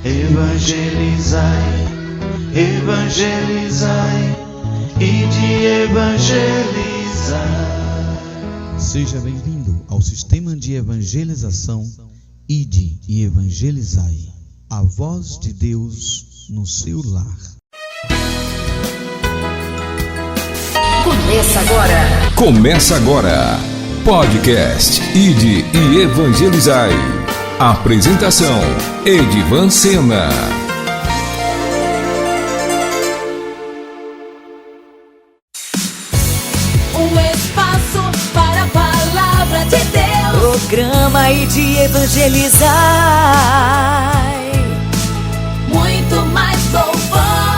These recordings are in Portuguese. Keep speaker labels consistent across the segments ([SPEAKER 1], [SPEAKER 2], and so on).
[SPEAKER 1] Evangelizai, evangelizai e de evangelizar.
[SPEAKER 2] Seja bem-vindo ao sistema de evangelização Ide e Evangelizai, a voz de Deus no seu lar.
[SPEAKER 3] Começa agora, podcast Ide e Evangelizai. Apresentação, Edivan Sena.
[SPEAKER 4] Um espaço para a palavra de Deus. Programa Ide e Evangelizai. Muito mais louvor.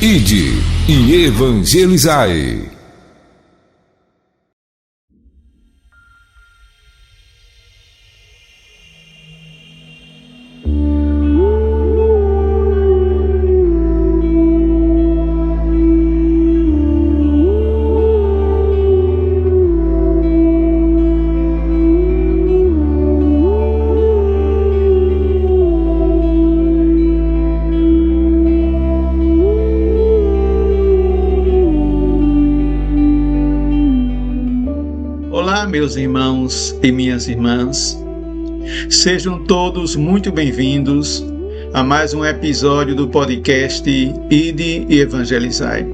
[SPEAKER 3] Ide e Evangelizai.
[SPEAKER 5] Olá, meus irmãos e minhas irmãs, sejam todos muito bem-vindos a mais um episódio do podcast Ide e Evangelizai.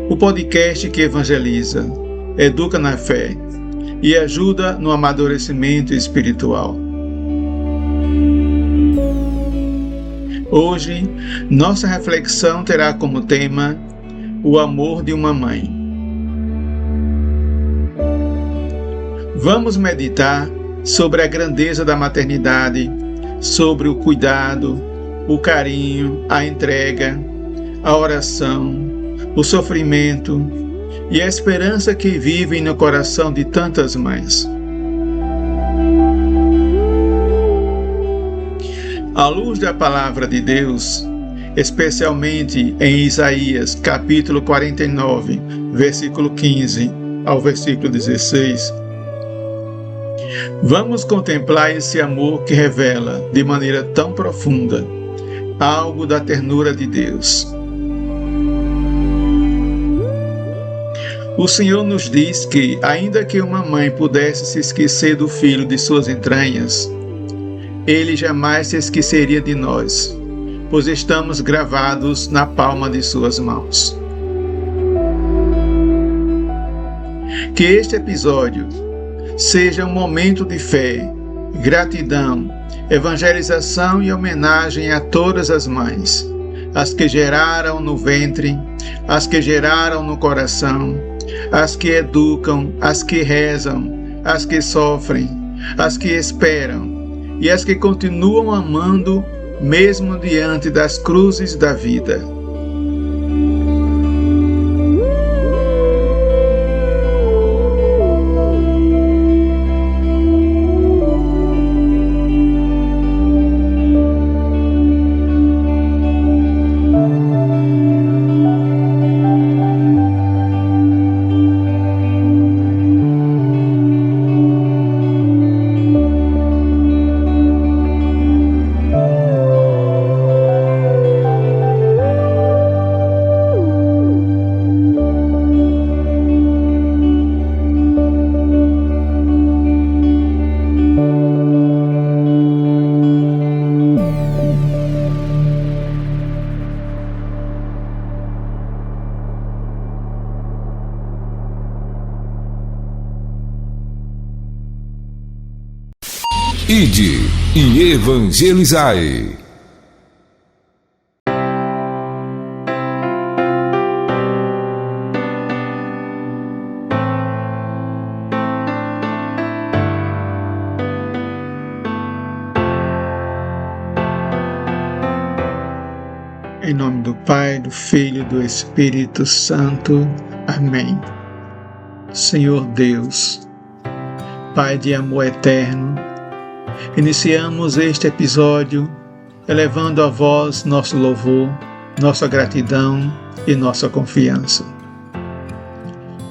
[SPEAKER 5] O podcast que evangeliza, educa na fé e ajuda no amadurecimento espiritual. Hoje, nossa reflexão terá como tema o amor de uma mãe. Vamos meditar sobre a grandeza da maternidade, sobre o cuidado, o carinho, a entrega, a oração, o sofrimento e a esperança que vivem no coração de tantas mães. À luz da palavra de Deus, especialmente em Isaías capítulo 49, versículo 15 ao versículo 16, vamos contemplar esse amor que revela, de maneira tão profunda, algo da ternura de Deus. O Senhor nos diz que, ainda que uma mãe pudesse se esquecer do filho de suas entranhas, Ele jamais se esqueceria de nós, pois estamos gravados na palma de suas mãos. Que este episódio seja um momento de fé, gratidão, evangelização e homenagem a todas as mães, as que geraram no ventre, as que geraram no coração, as que educam, as que rezam, as que sofrem, as que esperam e as que continuam amando mesmo diante das cruzes da vida.
[SPEAKER 3] Ide e evangelizai.
[SPEAKER 5] Em nome do Pai, do Filho e do Espírito Santo. Amém. Senhor Deus, Pai de amor eterno, iniciamos este episódio elevando a vós nosso louvor, nossa gratidão e nossa confiança.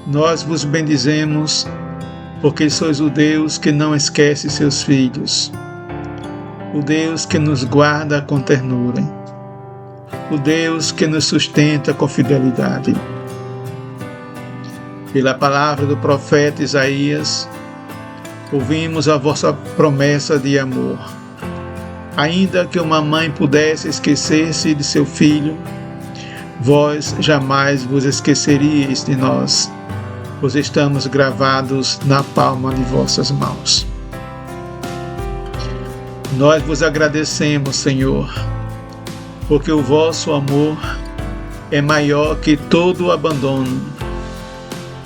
[SPEAKER 5] Nós vos bendizemos porque sois o Deus que não esquece seus filhos, o Deus que nos guarda com ternura, o Deus que nos sustenta com fidelidade. Pela palavra do profeta Isaías, ouvimos a vossa promessa de amor. Ainda que uma mãe pudesse esquecer-se de seu filho, vós jamais vos esqueceríeis de nós, pois estamos gravados na palma de vossas mãos. Nós vos agradecemos, Senhor, porque o vosso amor é maior que todo o abandono,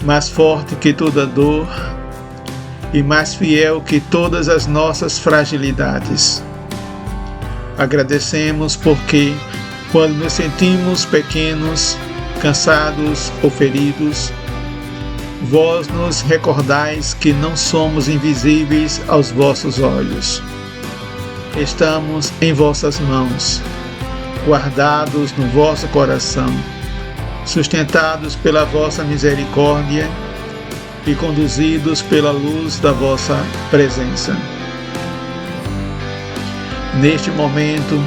[SPEAKER 5] mais forte que toda dor e mais fiel que todas as nossas fragilidades. Agradecemos porque, quando nos sentimos pequenos, cansados ou feridos, vós nos recordais que não somos invisíveis aos vossos olhos. Estamos em vossas mãos, guardados no vosso coração, sustentados pela vossa misericórdia e conduzidos pela luz da vossa presença. Neste momento,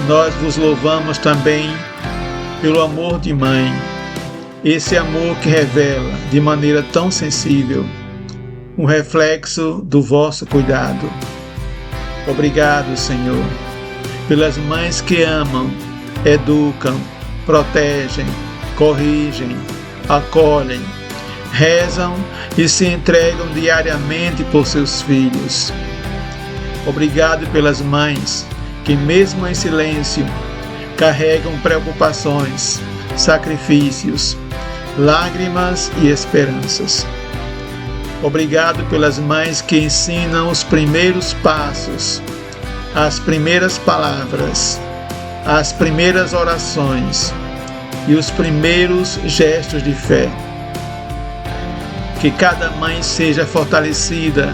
[SPEAKER 5] nós vos louvamos também pelo amor de mãe, esse amor que revela de maneira tão sensível um reflexo do vosso cuidado. Obrigado, Senhor, pelas mães que amam, educam, protegem, corrigem, acolhem, rezam e se entregam diariamente por seus filhos. Obrigado pelas mães que, mesmo em silêncio, carregam preocupações, sacrifícios, lágrimas e esperanças. Obrigado pelas mães que ensinam os primeiros passos, as primeiras palavras, as primeiras orações e os primeiros gestos de fé. Que cada mãe seja fortalecida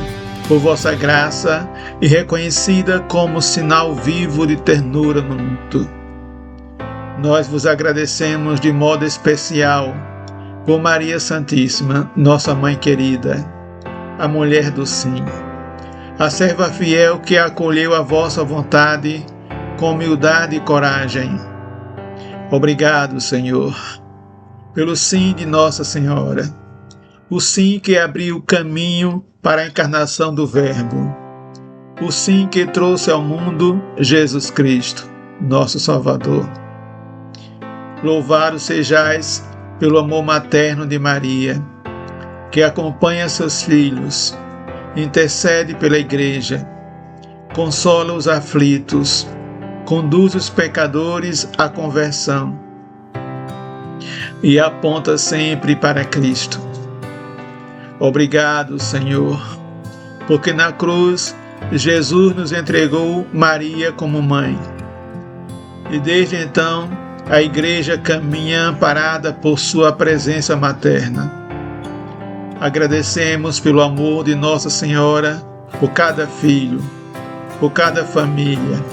[SPEAKER 5] por vossa graça e reconhecida como sinal vivo de ternura no mundo. Nós vos agradecemos de modo especial por Maria Santíssima, nossa mãe querida, a mulher do sim, a serva fiel que acolheu a vossa vontade com humildade e coragem. Obrigado, Senhor, pelo sim de Nossa Senhora, o sim que abriu o caminho para a encarnação do Verbo, o sim que trouxe ao mundo Jesus Cristo, nosso Salvador. Louvado sejais pelo amor materno de Maria, que acompanha seus filhos, intercede pela Igreja, consola os aflitos, conduz os pecadores à conversão e aponta sempre para Cristo. Obrigado, Senhor, porque na cruz Jesus nos entregou Maria como mãe. E desde então a Igreja caminha amparada por sua presença materna. Agradecemos pelo amor de Nossa Senhora por cada filho, por cada família,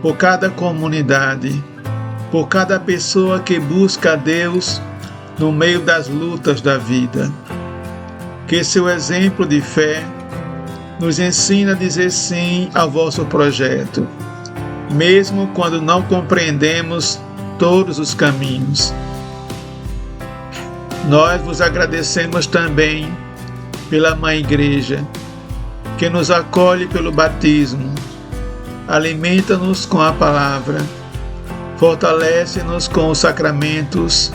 [SPEAKER 5] por cada comunidade, por cada pessoa que busca a Deus no meio das lutas da vida. Que seu exemplo de fé nos ensina a dizer sim ao vosso projeto, mesmo quando não compreendemos todos os caminhos. Nós vos agradecemos também pela Mãe Igreja, que nos acolhe pelo batismo, alimenta-nos com a palavra, fortalece-nos com os sacramentos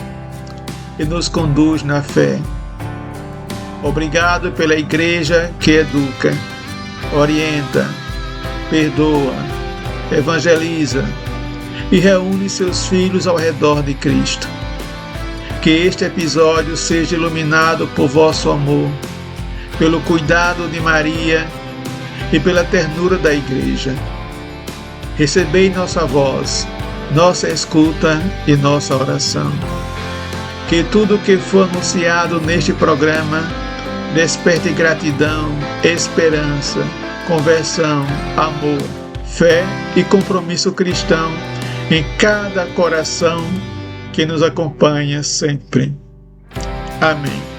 [SPEAKER 5] e nos conduz na fé. Obrigado pela Igreja que educa, orienta, perdoa, evangeliza e reúne seus filhos ao redor de Cristo. Que este episódio seja iluminado por vosso amor, pelo cuidado de Maria e pela ternura da Igreja. Recebei nossa voz, nossa escuta e nossa oração. Que tudo o que for anunciado neste programa desperte gratidão, esperança, conversão, amor, fé e compromisso cristão em cada coração que nos acompanha sempre. Amém.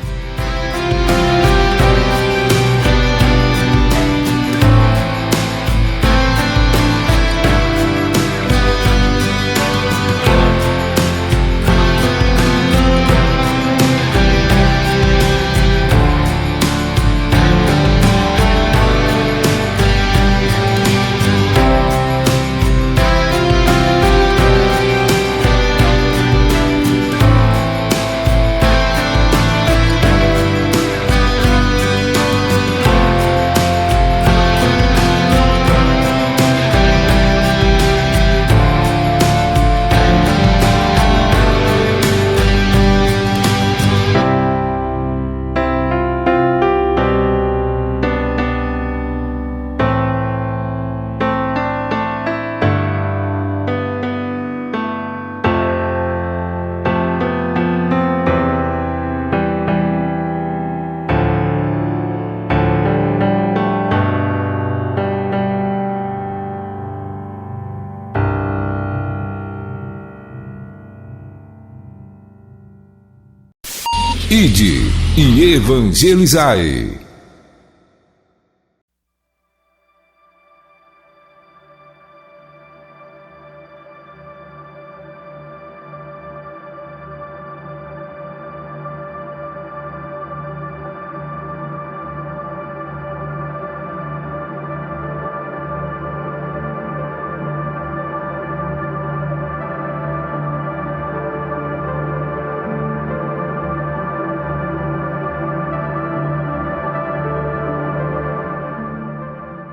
[SPEAKER 3] Ide e evangelizai.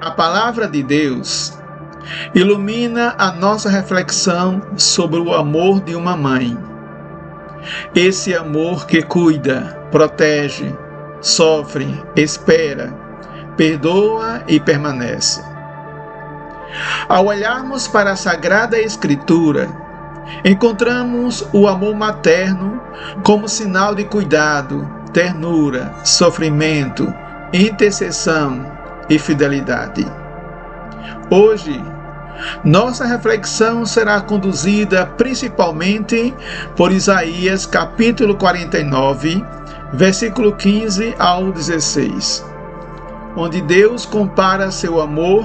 [SPEAKER 5] A palavra de Deus ilumina a nossa reflexão sobre o amor de uma mãe. Esse amor que cuida, protege, sofre, espera, perdoa e permanece. Ao olharmos para a Sagrada Escritura, encontramos o amor materno como sinal de cuidado, ternura, sofrimento, intercessão e fidelidade. Hoje, nossa reflexão será conduzida principalmente por Isaías capítulo 49, versículo 15 ao 16, onde Deus compara seu amor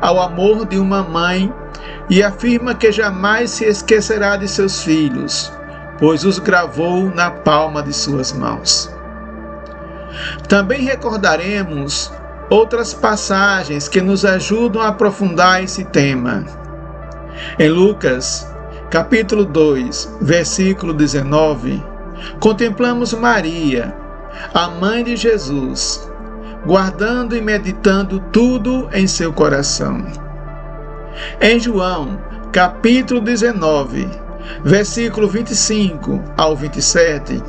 [SPEAKER 5] ao amor de uma mãe e afirma que jamais se esquecerá de seus filhos, pois os gravou na palma de suas mãos. Também recordaremos outras passagens que nos ajudam a aprofundar esse tema. Em Lucas, capítulo 2, versículo 19, contemplamos Maria, a mãe de Jesus, guardando e meditando tudo em seu coração. Em João, capítulo 19, versículo 25 ao 27,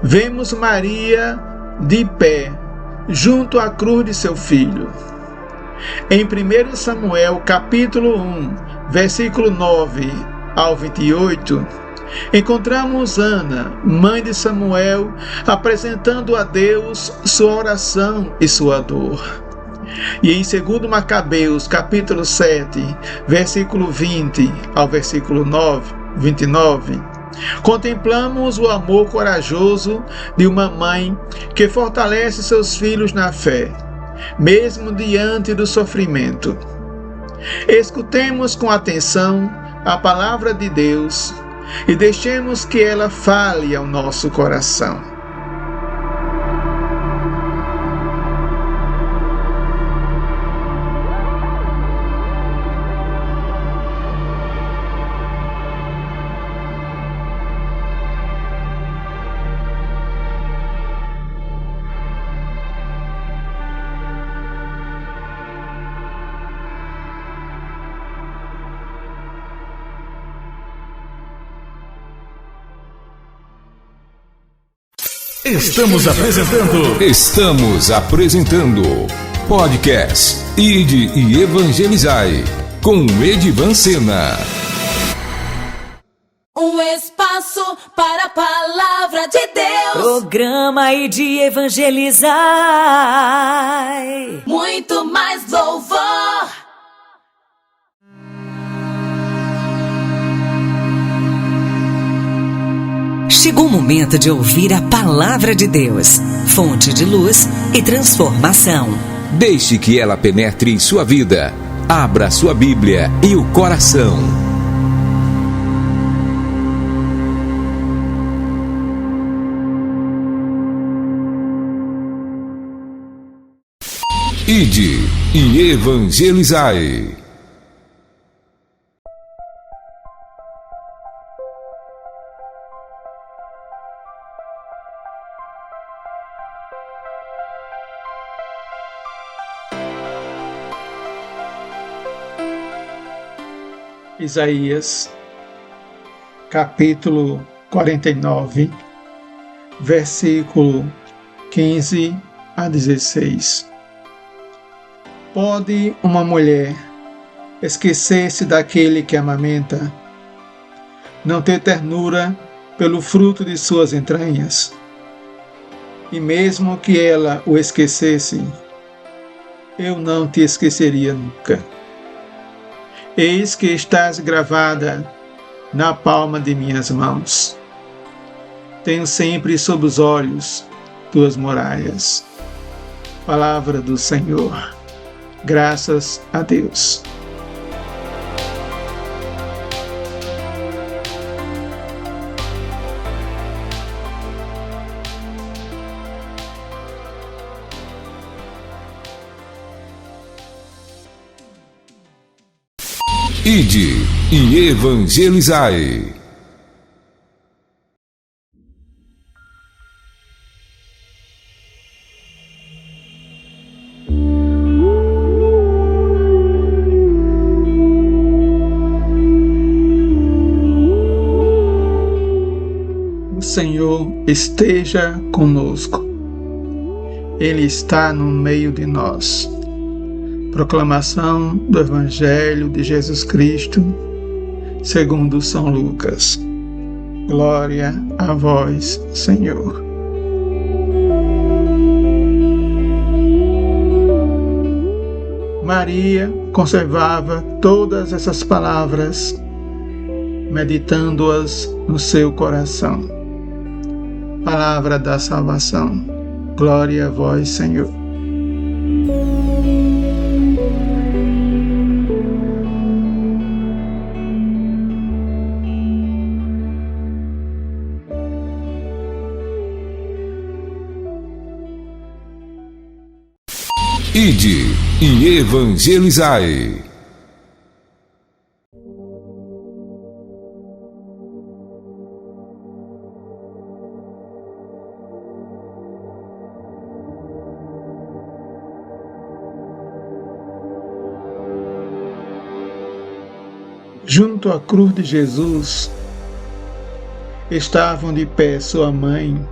[SPEAKER 5] vemos Maria de pé, junto à cruz de seu filho. Em 1 Samuel capítulo 1, versículo 9 ao 28, encontramos Ana, mãe de Samuel, apresentando a Deus sua oração e sua dor. E em 2 Macabeus capítulo 7, versículo 20 ao versículo 29, contemplamos o amor corajoso de uma mãe que fortalece seus filhos na fé, mesmo diante do sofrimento. Escutemos com atenção a palavra de Deus e deixemos que ela fale ao nosso coração.
[SPEAKER 3] Estamos apresentando podcast Ide e Evangelizai com Edivan Sena.
[SPEAKER 4] Um espaço para a palavra de Deus. Programa Ide e Evangelizai. Muito mais louvor. Chegou o momento de ouvir a palavra de Deus, fonte de luz e transformação.
[SPEAKER 3] Deixe que ela penetre em sua vida. Abra sua Bíblia e o coração. Ide e Evangelizai.
[SPEAKER 5] Isaías, capítulo 49, versículo 15 a 16. Pode uma mulher esquecer-se daquele que amamenta, não ter ternura pelo fruto de suas entranhas? E mesmo que ela o esquecesse, eu não te esqueceria nunca. Eis que estás gravada na palma de minhas mãos. Tenho sempre sob os olhos tuas muralhas. Palavra do Senhor. Graças a Deus.
[SPEAKER 3] Ide e Evangelizai.
[SPEAKER 5] O Senhor esteja conosco. Ele está no meio de nós. Proclamação do Evangelho de Jesus Cristo, segundo São Lucas. Glória a vós, Senhor. Maria conservava todas essas palavras, meditando-as no seu coração. Palavra da salvação. Glória a vós, Senhor.
[SPEAKER 3] Ide e Evangelizai.
[SPEAKER 5] Junto à cruz de Jesus estavam de pé sua mãe,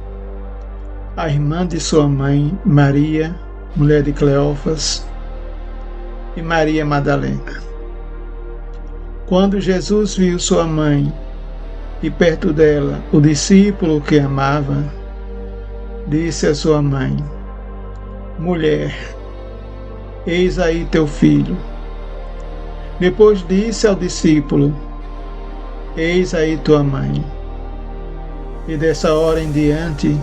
[SPEAKER 5] a irmã de sua mãe, Maria, mulher de Cleófas, e Maria Madalena. Quando Jesus viu sua mãe e perto dela o discípulo que amava, disse a sua mãe: Mulher, eis aí teu filho. Depois disse ao discípulo: Eis aí tua mãe. E dessa hora em diante,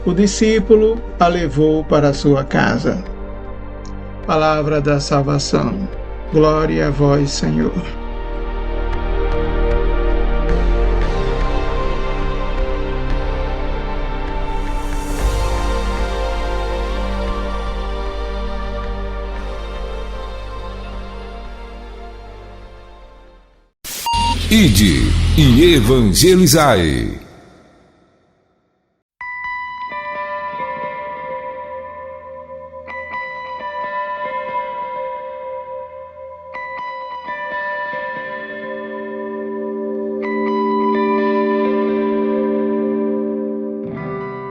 [SPEAKER 5] o discípulo a levou para a sua casa. Palavra da salvação. Glória a vós, Senhor.
[SPEAKER 3] Ide e Evangelizai.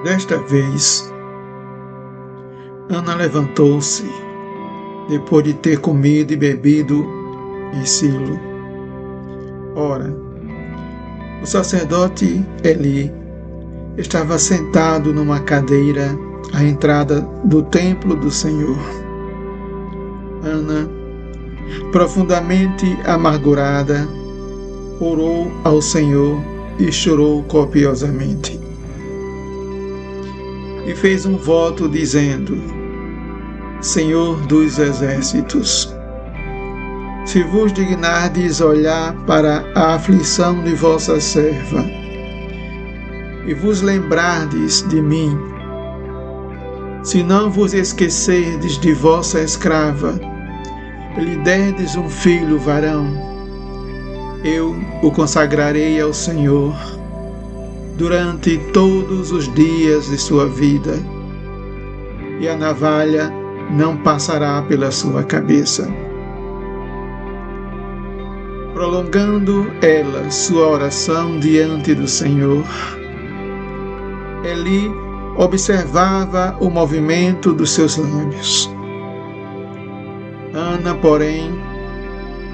[SPEAKER 5] Desta vez, Ana levantou-se, depois de ter comido e bebido em Silo. Ora, o sacerdote Eli estava sentado numa cadeira à entrada do templo do Senhor. Ana, profundamente amargurada, orou ao Senhor e chorou copiosamente. E fez um voto dizendo: Senhor dos exércitos, se vos dignardes olhar para a aflição de vossa serva, e vos lembrardes de mim, se não vos esquecerdes de vossa escrava, e lhe derdes um filho varão, eu o consagrarei ao Senhor durante todos os dias de sua vida, e a navalha não passará pela sua cabeça. Prolongando ela sua oração diante do Senhor, Eli observava o movimento dos seus lábios. Ana, porém,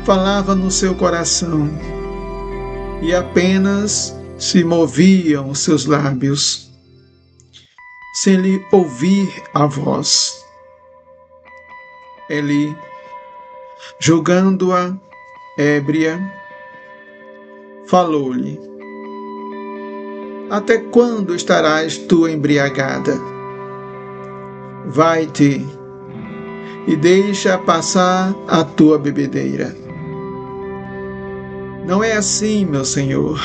[SPEAKER 5] falava no seu coração, e apenas se moviam os seus lábios, sem lhe ouvir a voz. Eli, julgando-a ébria, falou-lhe: Até quando estarás tu embriagada? Vai-te e deixa passar a tua bebedeira. Não é assim, meu senhor,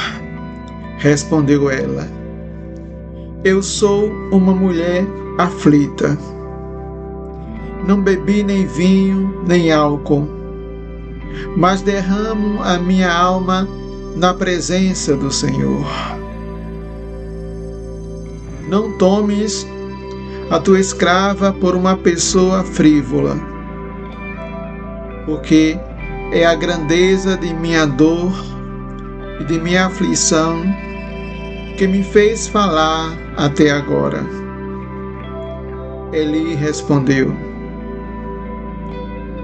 [SPEAKER 5] respondeu ela. Eu sou uma mulher aflita. Não bebi nem vinho, nem álcool, mas derramo a minha alma na presença do Senhor. Não tomes a tua escrava por uma pessoa frívola, porque é a grandeza de minha dor e de minha aflição que me fez falar até agora. Eli respondeu: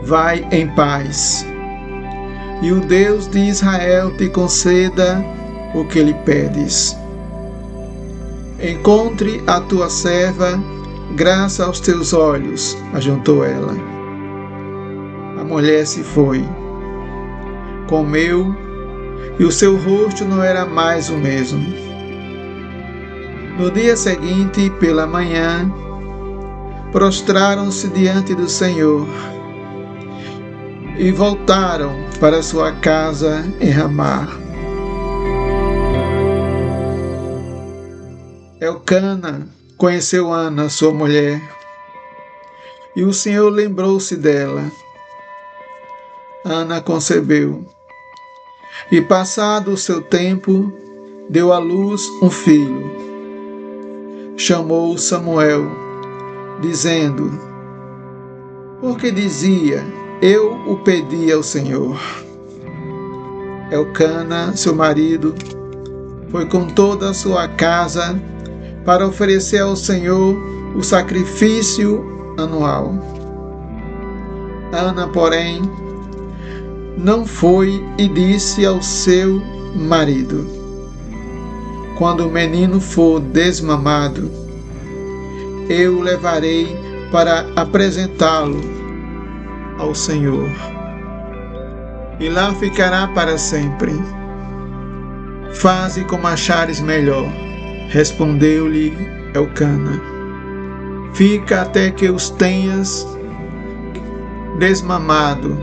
[SPEAKER 5] Vai em paz, e o Deus de Israel te conceda o que lhe pedes. Encontre a tua serva graça aos teus olhos, ajuntou ela. A mulher se foi, comeu, e o seu rosto não era mais o mesmo. No dia seguinte, pela manhã, prostraram-se diante do Senhor e voltaram para sua casa em Ramá. Elcana conheceu Ana, sua mulher, e o Senhor lembrou-se dela. Ana concebeu, e passado o seu tempo, deu à luz um filho. Chamou Samuel, dizendo: Porque dizia, eu o pedi ao Senhor. Elcana, seu marido, foi com toda a sua casa para oferecer ao Senhor o sacrifício anual. Ana, porém, não foi e disse ao seu marido: Quando o menino for desmamado, eu o levarei para apresentá-lo ao Senhor, e lá ficará para sempre. Faze como achares melhor, respondeu-lhe Elcana. Fica até que os tenhas desmamado,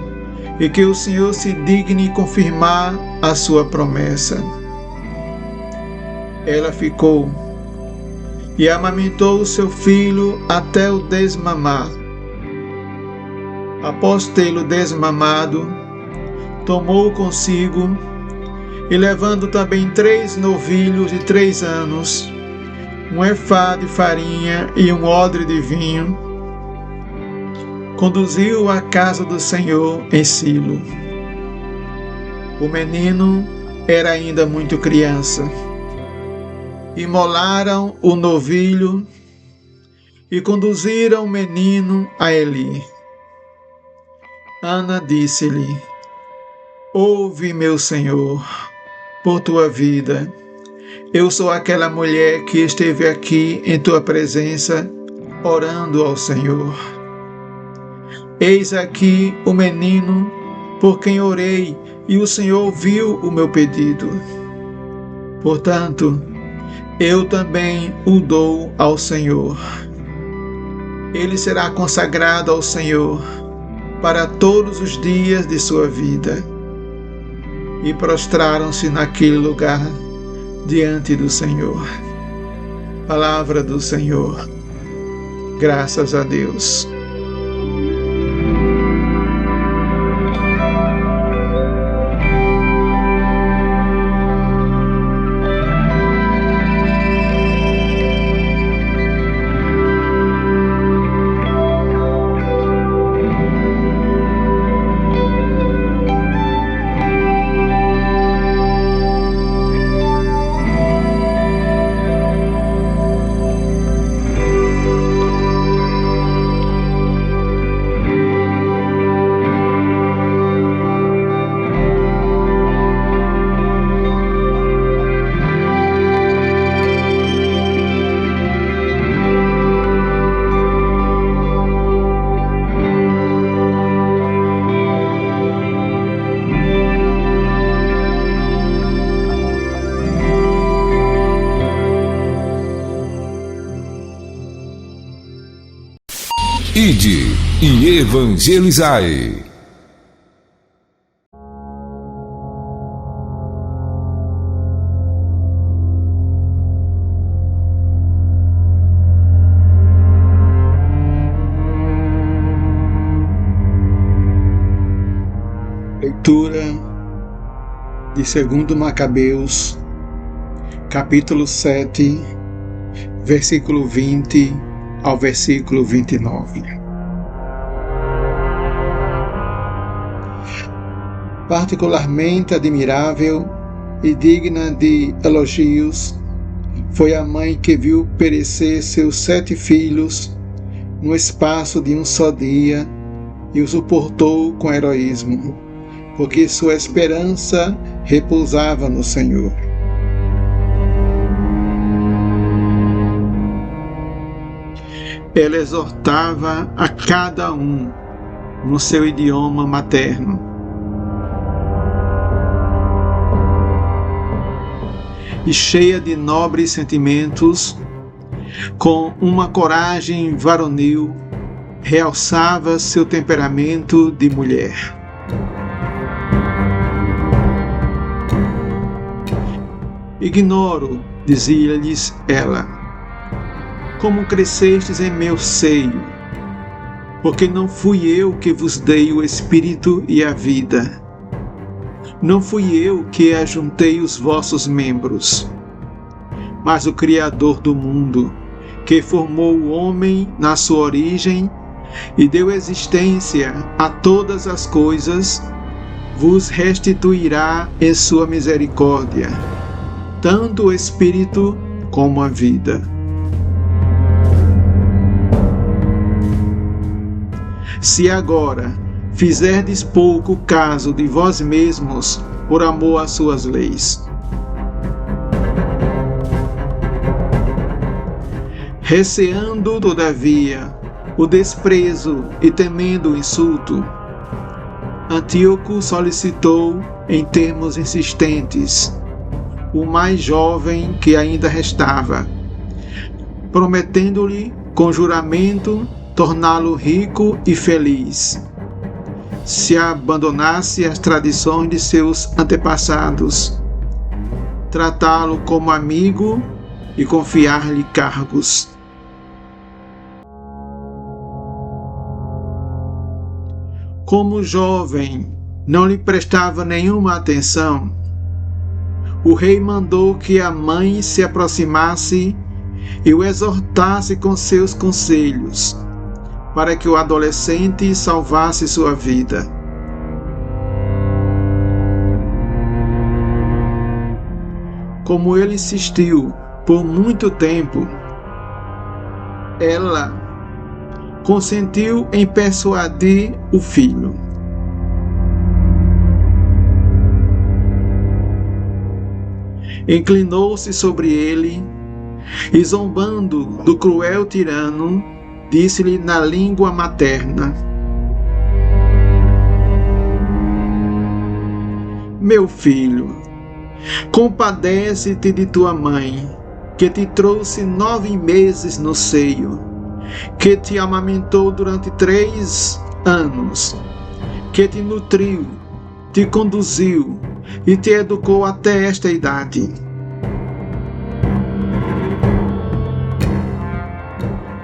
[SPEAKER 5] e que o Senhor se digne confirmar a sua promessa. Ela ficou e amamentou o seu filho até o desmamar. Após tê-lo desmamado, tomou consigo, e levando também 3 novilhos de 3 anos, um efá de farinha e um odre de vinho, conduziu-o à casa do Senhor em Silo. O menino era ainda muito criança. Imolaram o novilho e conduziram o menino a Eli. Ana disse-lhe: Ouve, meu senhor, por tua vida. Eu sou aquela mulher que esteve aqui em tua presença, orando ao Senhor. Eis aqui o menino por quem orei, e o Senhor ouviu o meu pedido. Portanto, eu também o dou ao Senhor. Ele será consagrado ao Senhor para todos os dias de sua vida. E prostraram-se naquele lugar diante do Senhor. Palavra do Senhor. Graças a Deus.
[SPEAKER 3] Ide e evangelizai.
[SPEAKER 5] Leitura de 2 Macabeus, capítulo 7, versículo 20 ao versículo 29. Particularmente admirável e digna de elogios foi a mãe que viu perecer seus 7 filhos no espaço de um só dia e o suportou com heroísmo, porque sua esperança repousava no Senhor. Ela exortava a cada um no seu idioma materno. E cheia de nobres sentimentos, com uma coragem varonil, realçava seu temperamento de mulher. Ignoro, dizia-lhes ela, como crescestes em meu seio, porque não fui eu que vos dei o espírito e a vida. Não fui eu que ajuntei os vossos membros, mas o Criador do mundo, que formou o homem na sua origem e deu existência a todas as coisas, vos restituirá em sua misericórdia, tanto o espírito como a vida. Se agora fizerdes pouco caso de vós mesmos por amor às suas leis, receando, todavia, o desprezo e temendo o insulto, Antíoco solicitou, em termos insistentes, o mais jovem que ainda restava, prometendo-lhe com juramento torná-lo rico e feliz, se abandonasse as tradições de seus antepassados, tratá-lo como amigo e confiar-lhe cargos. Como o jovem não lhe prestava nenhuma atenção, o rei mandou que a mãe se aproximasse e o exortasse com seus conselhos, para que o adolescente salvasse sua vida. Como ele insistiu Por muito tempo, ela consentiu em persuadir o filho. Inclinou-se sobre ele e, zombando do cruel tirano, disse-lhe na língua materna: Meu filho, compadece-te de tua mãe, que te trouxe 9 meses no seio, que te amamentou durante 3 anos, que te nutriu, te conduziu e te educou até esta idade.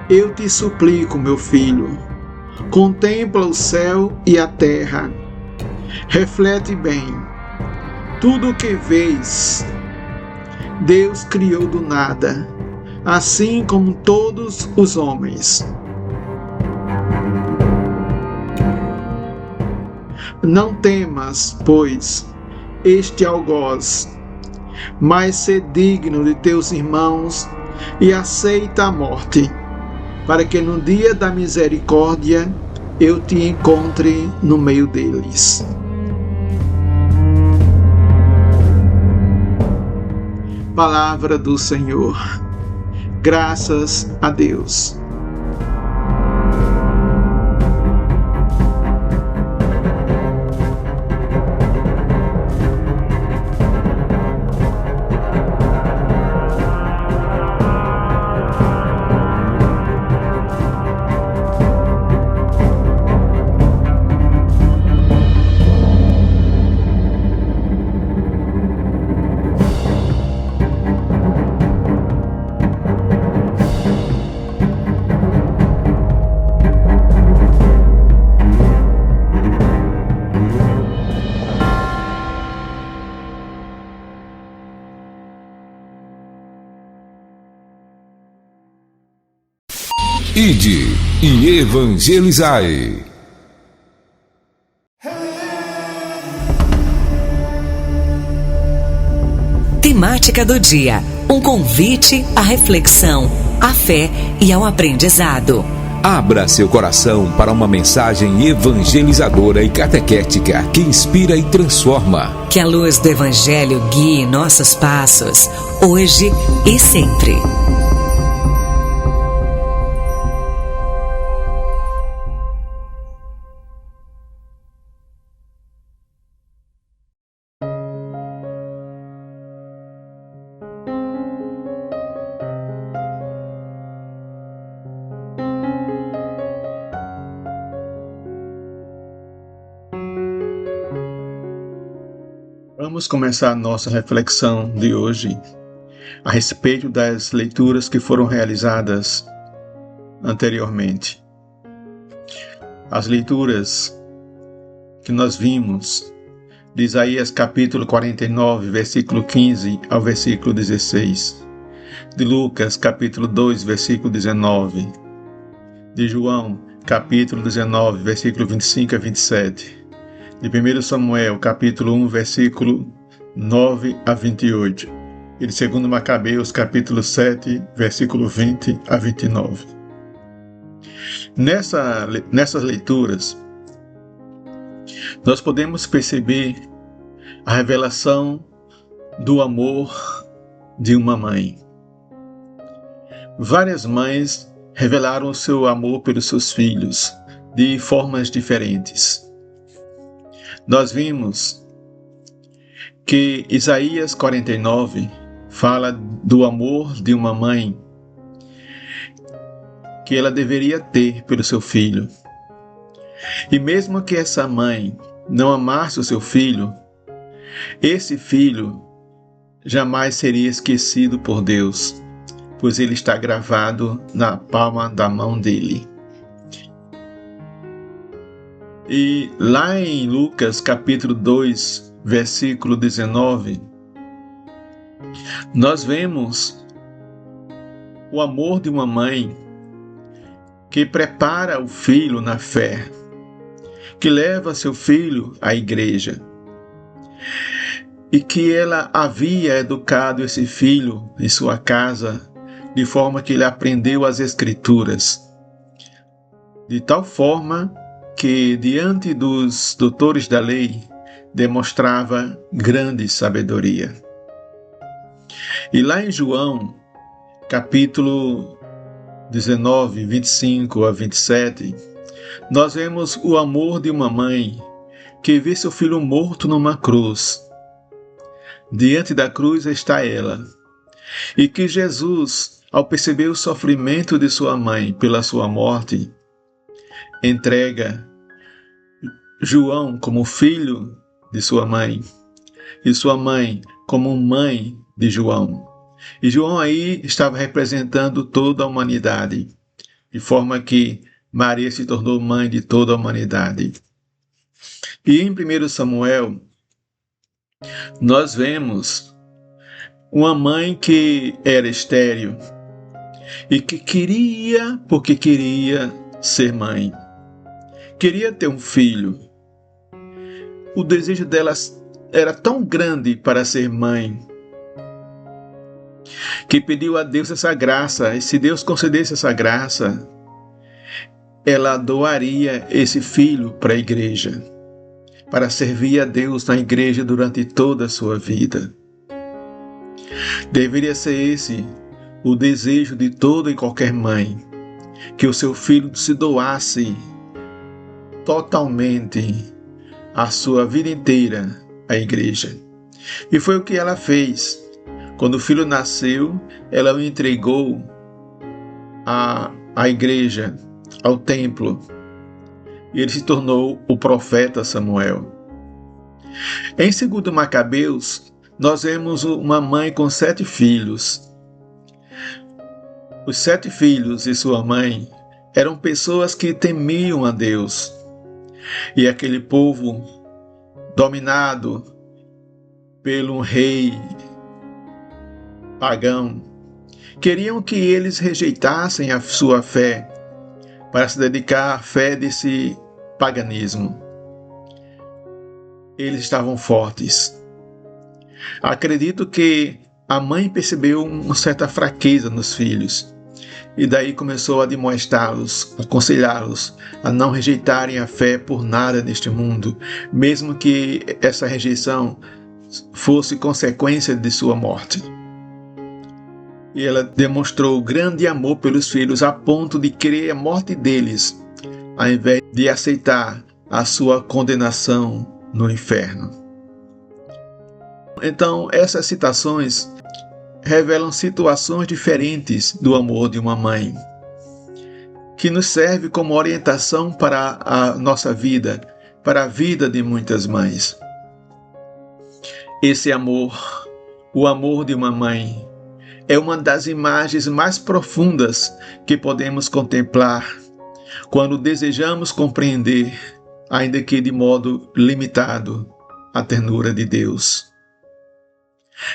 [SPEAKER 5] Eu te suplico, meu filho, contempla o céu e a terra. Reflete bem. Tudo o que vês, Deus criou do nada, assim como todos os homens. Não temas, pois, este algoz, mas sê digno de teus irmãos e aceita a morte, para que no dia da misericórdia eu te encontre no meio deles. Palavra do Senhor. Graças a Deus.
[SPEAKER 3] Ide e evangelizai.
[SPEAKER 4] Temática do dia: um convite à reflexão, à fé e ao aprendizado.
[SPEAKER 3] Abra seu coração para uma mensagem evangelizadora e catequética que inspira e transforma.
[SPEAKER 4] Que a luz do Evangelho guie nossos passos, hoje e sempre.
[SPEAKER 5] Vamos começar a nossa reflexão de hoje a respeito das leituras que foram realizadas anteriormente. As leituras que nós vimos de Isaías capítulo 49, versículo 15 ao versículo 16, de Lucas capítulo 2, versículo 19, de João capítulo 19, versículo 25 a 27, de 1 Samuel, capítulo 1, versículo 9 a 28, e de 2 Macabeus, capítulo 7, versículo 20 a 29. Nessas leituras, nós podemos perceber a revelação do amor de uma mãe. Várias mães revelaram o seu amor pelos seus filhos de formas diferentes. Nós vimos que Isaías 49 fala do amor de uma mãe que ela deveria ter pelo seu filho. E mesmo que essa mãe não amasse o seu filho, esse filho jamais seria esquecido por Deus, pois ele está gravado na palma da mão dele. E lá em Lucas capítulo 2, versículo 19, nós vemos o amor de uma mãe que prepara o filho na fé, que leva seu filho à igreja. e que ela havia educado esse filho em sua casa, de forma que ele aprendeu as Escrituras, de tal forma que, diante dos doutores da lei, demonstrava grande sabedoria. E lá em João, capítulo 19, 25 a 27, nós vemos o amor de uma mãe que vê seu filho morto numa cruz. Diante da cruz está ela. E que Jesus, ao perceber o sofrimento de sua mãe pela sua morte, entrega João como filho de sua mãe e sua mãe como mãe de João. E João aí estava representando toda a humanidade, de forma que Maria se tornou mãe de toda a humanidade. E em 1 Samuel, nós vemos uma mãe que era estéril e que queria, porque queria ser mãe, queria ter um filho. O desejo dela era tão grande para ser mãe, que pediu a Deus essa graça, e se Deus concedesse essa graça, ela doaria esse filho para a igreja, para servir a Deus na igreja durante toda a sua vida. Deveria ser esse o desejo de toda e qualquer mãe, que o seu filho se doasse totalmente a sua vida inteira à igreja. E foi o que ela fez. Quando o filho nasceu, ela o entregou à igreja, ao templo, e ele se tornou o profeta Samuel. Em 2 Macabeus, nós vemos uma mãe com 7 filhos. Os 7 filhos e sua mãe eram pessoas que temiam a Deus. E aquele povo dominado pelo rei pagão queriam que eles rejeitassem a sua fé para se dedicar à fé desse paganismo. Eles estavam fortes. Acredito que a mãe percebeu uma certa fraqueza nos filhos e daí começou a admoestá-los, aconselhá-los a não rejeitarem a fé por nada neste mundo, mesmo que essa rejeição fosse consequência de sua morte. E ela demonstrou grande amor pelos filhos a ponto de querer a morte deles, ao invés de aceitar a sua condenação no inferno. Então, essas citações revelam situações diferentes do amor de uma mãe, que nos serve como orientação para a nossa vida, para a vida de muitas mães. Esse amor, o amor de uma mãe, é uma das imagens mais profundas que podemos contemplar quando desejamos compreender, ainda que de modo limitado, a ternura de Deus.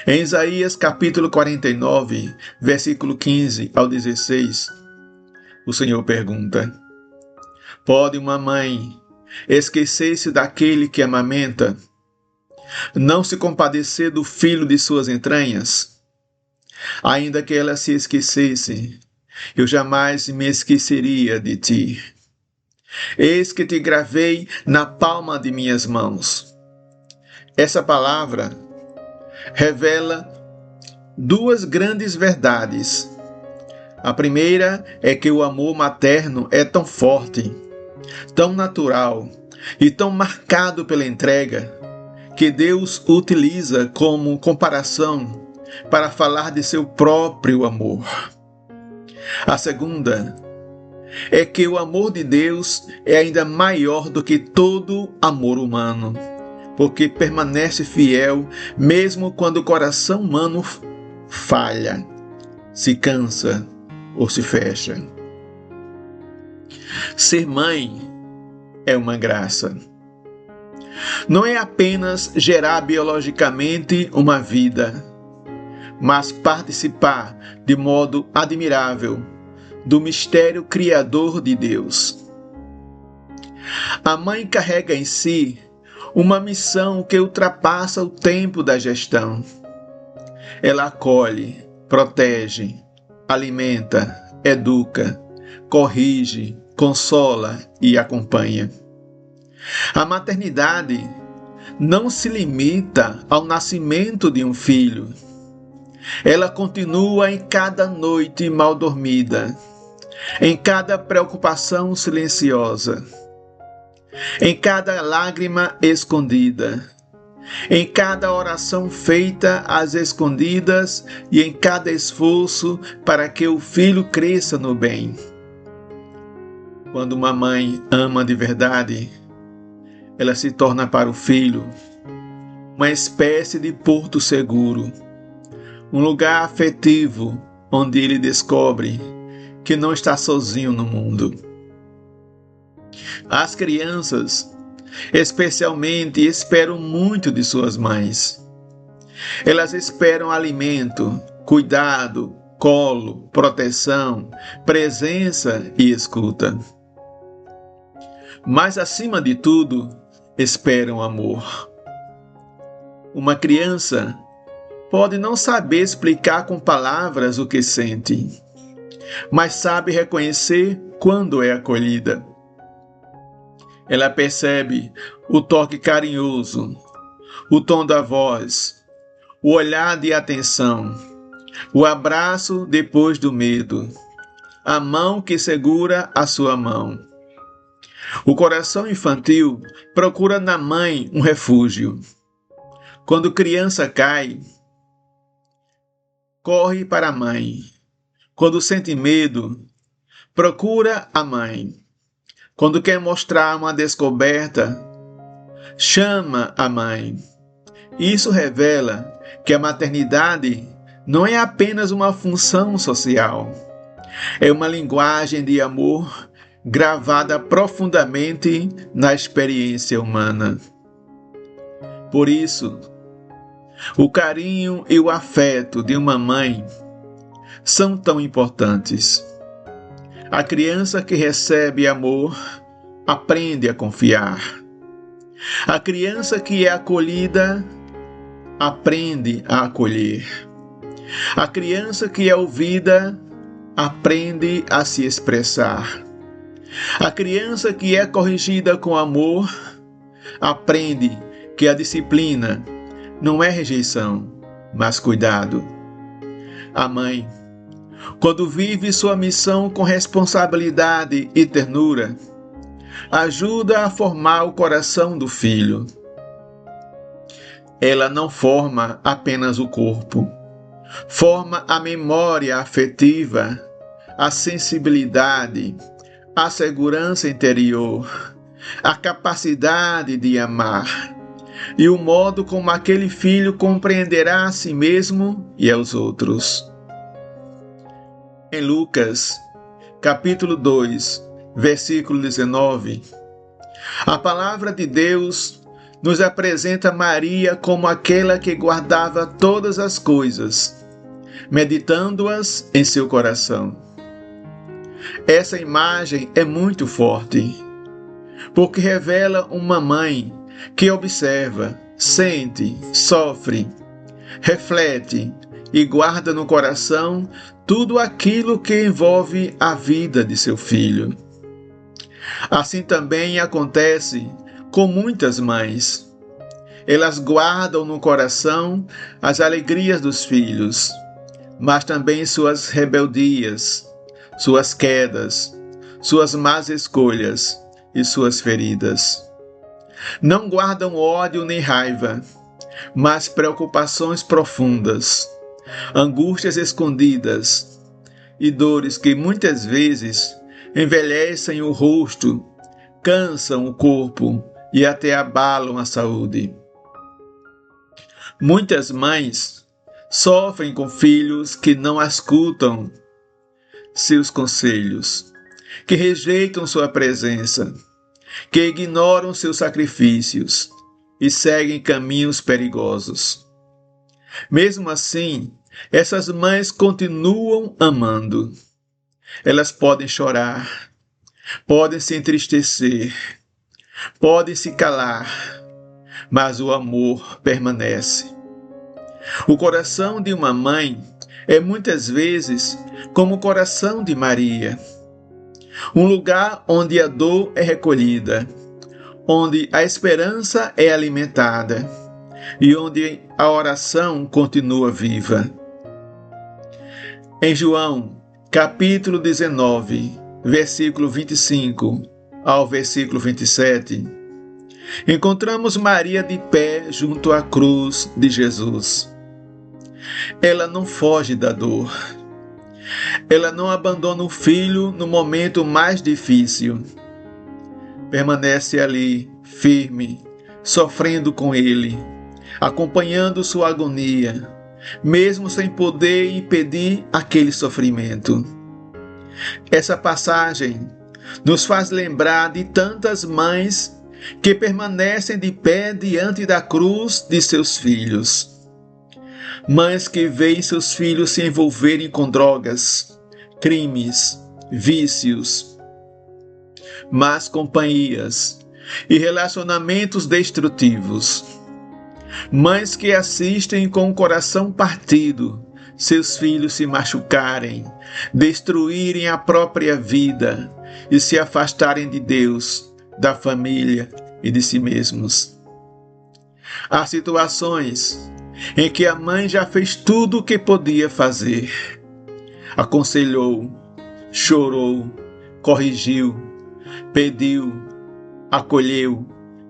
[SPEAKER 5] Em Isaías capítulo 49, versículo 15 ao 16, o Senhor pergunta: pode uma mãe esquecer-se daquele que amamenta, não se compadecer do filho de suas entranhas? Ainda que ela se esquecesse, eu jamais me esqueceria de ti. Eis que te gravei na palma de minhas mãos. Essa palavra revela 2 grandes verdades. A primeira é que o amor materno é tão forte, tão natural e tão marcado pela entrega, que Deus utiliza como comparação para falar de seu próprio amor. A segunda é que o amor de Deus é ainda maior do que todo amor humano, porque permanece fiel mesmo quando o coração humano falha, se cansa ou se fecha. Ser mãe é uma graça. Não é apenas gerar biologicamente uma vida, mas participar de modo admirável do mistério criador de Deus. A mãe carrega em si uma missão que ultrapassa o tempo da gestão. Ela acolhe, protege, alimenta, educa, corrige, consola e acompanha. A maternidade não se limita ao nascimento de um filho. Ela continua em cada noite mal dormida, em cada preocupação silenciosa, em cada lágrima escondida, em cada oração feita às escondidas e em cada esforço para que o filho cresça no bem. Quando uma mãe ama de verdade, ela se torna para o filho uma espécie de porto seguro, um lugar afetivo onde ele descobre que não está sozinho no mundo. As crianças, especialmente, esperam muito de suas mães. Elas esperam alimento, cuidado, colo, proteção, presença e escuta. Mas, acima de tudo, esperam amor. Uma criança pode não saber explicar com palavras o que sente, mas sabe reconhecer quando é acolhida. Ela percebe o toque carinhoso, o tom da voz, o olhar de atenção, o abraço depois do medo, a mão que segura a sua mão. O coração infantil procura na mãe um refúgio. Quando criança cai, corre para a mãe. Quando sente medo, procura a mãe. Quando quer mostrar uma descoberta, chama a mãe. Isso revela que a maternidade não é apenas uma função social. É uma linguagem de amor gravada profundamente na experiência humana. Por isso, o carinho e o afeto de uma mãe são tão importantes. A criança que recebe amor aprende a confiar. A criança que é acolhida aprende a acolher. A criança que é ouvida aprende a se expressar. A criança que é corrigida com amor aprende que a disciplina não é rejeição, mas cuidado. A mãe, quando vive sua missão com responsabilidade e ternura, ajuda a formar o coração do filho. Ela não forma apenas o corpo, forma a memória afetiva, a sensibilidade, a segurança interior, a capacidade de amar e o modo como aquele filho compreenderá a si mesmo e aos outros. Em Lucas, capítulo 2, versículo 19, a palavra de Deus nos apresenta Maria como aquela que guardava todas as coisas, meditando-as em seu coração. Essa imagem é muito forte, porque revela uma mãe que observa, sente, sofre, reflete e guarda no coração tudo aquilo que envolve a vida de seu filho. Assim também acontece com muitas mães. Elas guardam no coração as alegrias dos filhos, mas também suas rebeldias, suas quedas, suas más escolhas e suas feridas. Não guardam ódio nem raiva, mas preocupações profundas, angústias escondidas e dores que muitas vezes envelhecem o rosto, cansam o corpo e até abalam a saúde. Muitas mães sofrem com filhos que não escutam seus conselhos, que rejeitam sua presença, que ignoram seus sacrifícios e seguem caminhos perigosos. Mesmo assim, essas mães continuam amando. Elas podem chorar, podem se entristecer, podem se calar, mas o amor permanece. O coração de uma mãe é muitas vezes como o coração de Maria, um lugar onde a dor é recolhida, onde a esperança é alimentada e onde a oração continua viva. Em João, capítulo 19, versículo 25 ao versículo 27, encontramos Maria de pé junto à cruz de Jesus. Ela não foge da dor. Ela não abandona o filho no momento mais difícil. Permanece ali, firme, sofrendo com ele, acompanhando sua agonia, mesmo sem poder impedir aquele sofrimento. Essa passagem nos faz lembrar de tantas mães que permanecem de pé diante da cruz de seus filhos. Mães que veem seus filhos se envolverem com drogas, crimes, vícios, más companhias e relacionamentos destrutivos. Mães que assistem com o coração partido seus filhos se machucarem, destruírem a própria vida e se afastarem de Deus, da família e de si mesmos. Há situações em que a mãe já fez tudo o que podia fazer. Aconselhou, chorou, corrigiu, pediu, acolheu,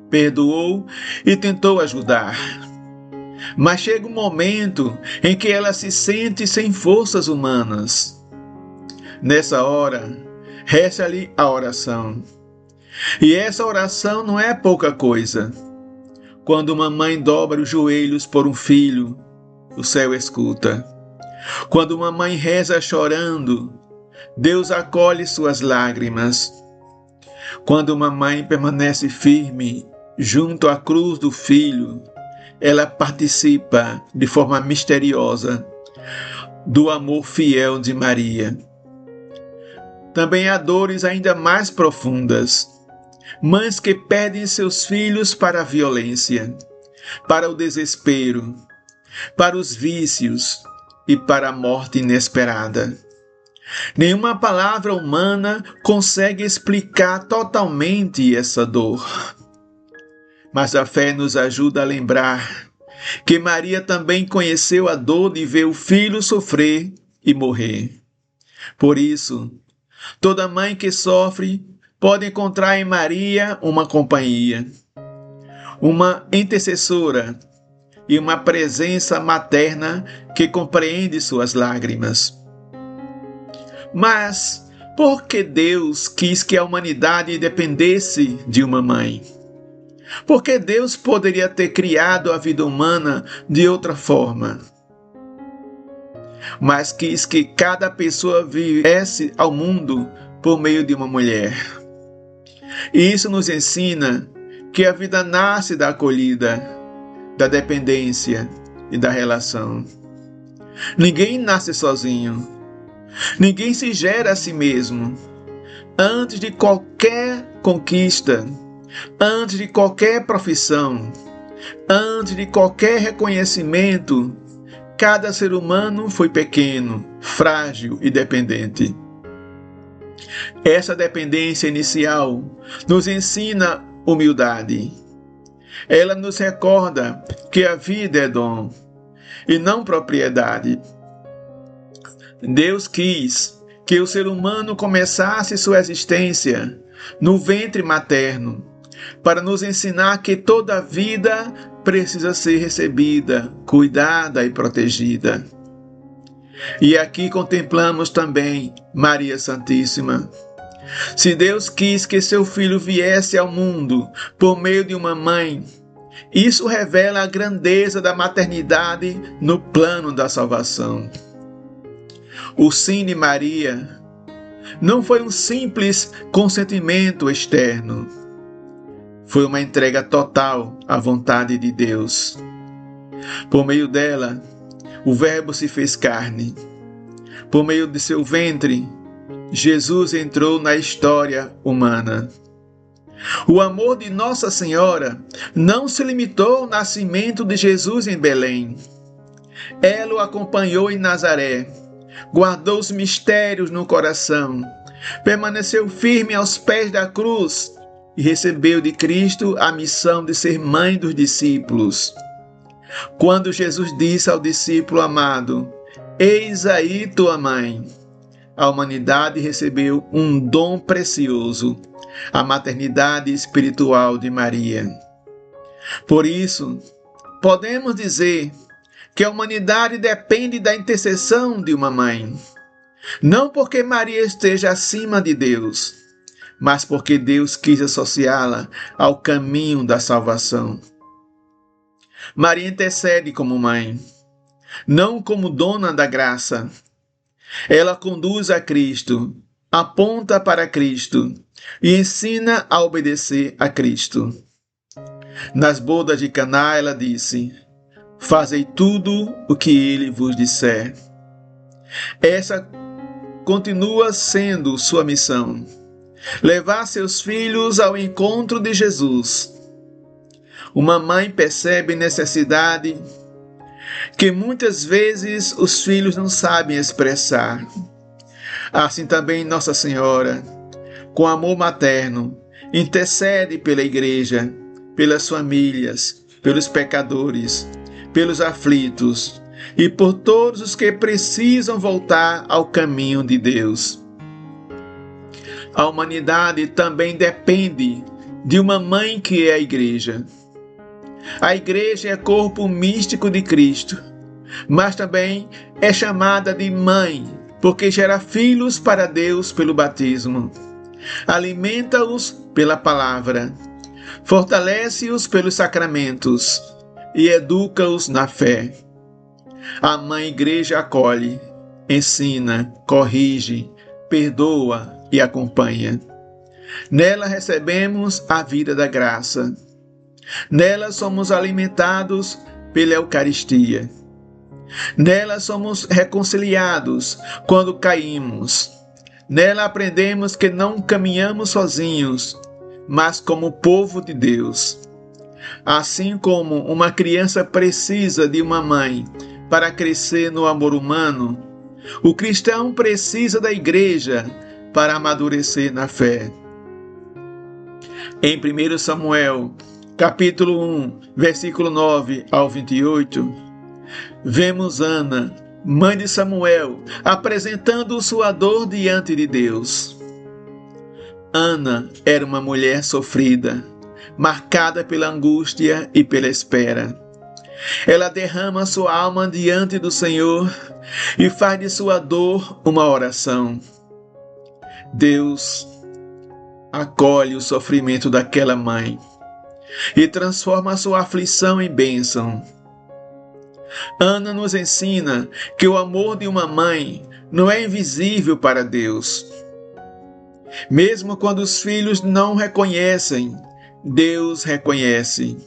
[SPEAKER 5] perdoou e tentou ajudar. Mas chega um momento em que ela se sente sem forças humanas. Nessa hora, resta-lhe a oração. E essa oração não é pouca coisa. Quando uma mãe dobra os joelhos por um filho, o céu escuta. Quando uma mãe reza chorando, Deus acolhe suas lágrimas. Quando uma mãe permanece firme junto à cruz do filho, ela participa de forma misteriosa do amor fiel de Maria. Também há dores ainda mais profundas. Mães que perdem seus filhos para a violência, para o desespero, para os vícios e para a morte inesperada. Nenhuma palavra humana consegue explicar totalmente essa dor. Mas a fé nos ajuda a lembrar que Maria também conheceu a dor de ver o filho sofrer e morrer. Por isso, toda mãe que sofre pode encontrar em Maria uma companhia, uma intercessora e uma presença materna que compreende suas lágrimas. Mas por que Deus quis que a humanidade dependesse de uma mãe? Por que Deus poderia ter criado a vida humana de outra forma? Mas quis que cada pessoa viesse ao mundo por meio de uma mulher. E isso nos ensina que a vida nasce da acolhida, da dependência e da relação. Ninguém nasce sozinho. Ninguém se gera a si mesmo. Antes de qualquer conquista, antes de qualquer profissão, antes de qualquer reconhecimento, cada ser humano foi pequeno, frágil e dependente. Essa dependência inicial nos ensina humildade. Ela nos recorda que a vida é dom e não propriedade. Deus quis que o ser humano começasse sua existência no ventre materno, para nos ensinar que toda vida precisa ser recebida, cuidada e protegida. E aqui contemplamos também Maria Santíssima. Se Deus quis que seu filho viesse ao mundo por meio de uma mãe, isso revela a grandeza da maternidade no plano da salvação. O sim de Maria não foi um simples consentimento externo. Foi uma entrega total à vontade de Deus. Por meio dela, o Verbo se fez carne. Por meio de seu ventre, Jesus entrou na história humana. O amor de Nossa Senhora não se limitou ao nascimento de Jesus em Belém. Ela o acompanhou em Nazaré, guardou os mistérios no coração, permaneceu firme aos pés da cruz e recebeu de Cristo a missão de ser mãe dos discípulos. Quando Jesus disse ao discípulo amado: "Eis aí tua mãe", a humanidade recebeu um dom precioso, a maternidade espiritual de Maria. Por isso, podemos dizer que a humanidade depende da intercessão de uma mãe. Não porque Maria esteja acima de Deus, mas porque Deus quis associá-la ao caminho da salvação. Maria intercede como mãe, não como dona da graça. Ela conduz a Cristo, aponta para Cristo e ensina a obedecer a Cristo. Nas bodas de Caná ela disse: "Fazei tudo o que ele vos disser." Essa continua sendo sua missão: levar seus filhos ao encontro de Jesus. Uma mãe percebe necessidade que muitas vezes os filhos não sabem expressar. Assim também Nossa Senhora, com amor materno, intercede pela Igreja, pelas famílias, pelos pecadores, pelos aflitos e por todos os que precisam voltar ao caminho de Deus. A humanidade também depende de uma mãe que é a Igreja. A Igreja é corpo místico de Cristo, mas também é chamada de mãe, porque gera filhos para Deus pelo batismo. Alimenta-os pela palavra, fortalece-os pelos sacramentos e educa-os na fé. A Mãe Igreja acolhe, ensina, corrige, perdoa e acompanha. Nela recebemos a vida da graça. Nela somos alimentados pela Eucaristia. Nela somos reconciliados quando caímos. Nela aprendemos que não caminhamos sozinhos, mas como povo de Deus. Assim como uma criança precisa de uma mãe para crescer no amor humano, o cristão precisa da Igreja para amadurecer na fé. Em 1 Samuel, capítulo 1, versículo 9 ao 28, vemos Ana, mãe de Samuel, apresentando sua dor diante de Deus. Ana era uma mulher sofrida, marcada pela angústia e pela espera. Ela derrama sua alma diante do Senhor e faz de sua dor uma oração. Deus acolhe o sofrimento daquela mãe e transforma a sua aflição em bênção. Ana nos ensina que o amor de uma mãe não é invisível para Deus. Mesmo quando os filhos não reconhecem, Deus reconhece.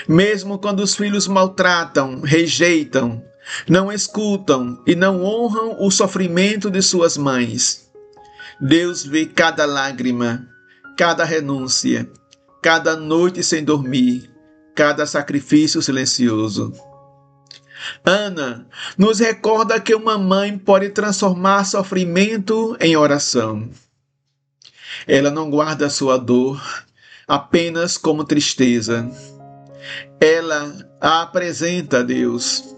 [SPEAKER 5] Mesmo quando os filhos maltratam, rejeitam, não escutam e não honram o sofrimento de suas mães, Deus vê cada lágrima, cada renúncia, cada noite sem dormir, cada sacrifício silencioso. Ana nos recorda que uma mãe pode transformar sofrimento em oração. Ela não guarda sua dor apenas como tristeza. Ela a apresenta a Deus.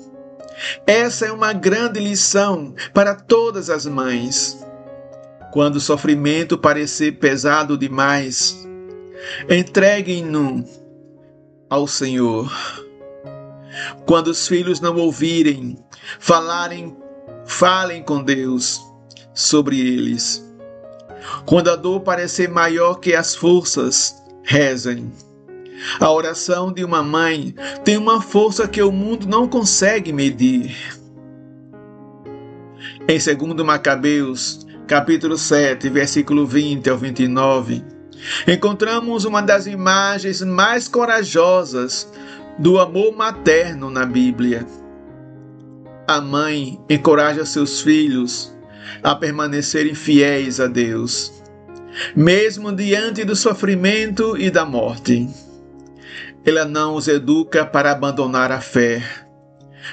[SPEAKER 5] Essa é uma grande lição para todas as mães. Quando o sofrimento parecer pesado demais, entreguem-no ao Senhor. Quando os filhos não ouvirem, falem com Deus sobre eles. Quando a dor parecer maior que as forças, rezem. A oração de uma mãe tem uma força que o mundo não consegue medir. Em 2 Macabeus, capítulo 7, versículo 20 ao 29, encontramos uma das imagens mais corajosas do amor materno na Bíblia. A mãe encoraja seus filhos a permanecerem fiéis a Deus. mesmo diante do sofrimento e da morte. Ela não os educa para abandonar a fé,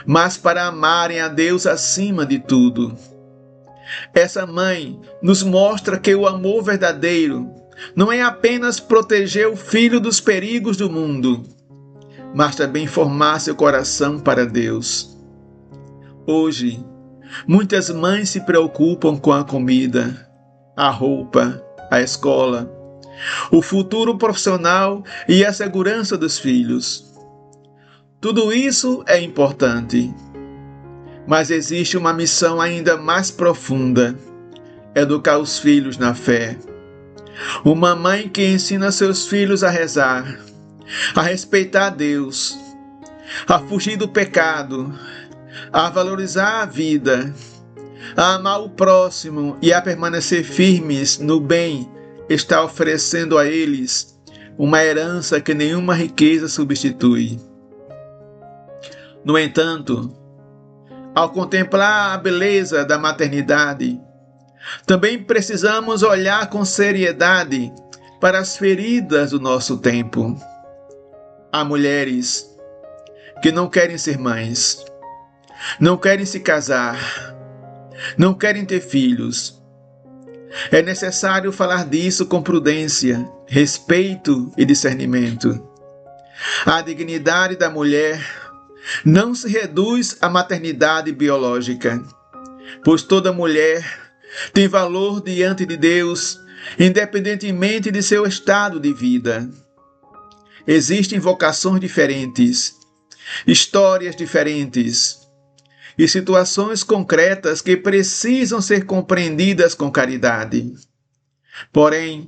[SPEAKER 5] mas para amarem a Deus acima de tudo. Essa mãe nos mostra que o amor verdadeiro não é apenas proteger o filho dos perigos do mundo, mas também formar seu coração para Deus. Hoje, muitas mães se preocupam com a comida, a roupa, a escola, o futuro profissional e a segurança dos filhos. Tudo isso é importante, mas existe uma missão ainda mais profunda: educar os filhos na fé. Uma mãe que ensina seus filhos a rezar, a respeitar a Deus, a fugir do pecado, a valorizar a vida, a amar o próximo e a permanecer firmes no bem, está oferecendo a eles uma herança que nenhuma riqueza substitui. No entanto, ao contemplar a beleza da maternidade, também precisamos olhar com seriedade para as feridas do nosso tempo. Há mulheres que não querem ser mães, não querem se casar, não querem ter filhos. É necessário falar disso com prudência, respeito e discernimento. A dignidade da mulher não se reduz à maternidade biológica, pois toda mulher tem valor diante de Deus, independentemente de seu estado de vida. Existem vocações diferentes, histórias diferentes e situações concretas que precisam ser compreendidas com caridade. Porém,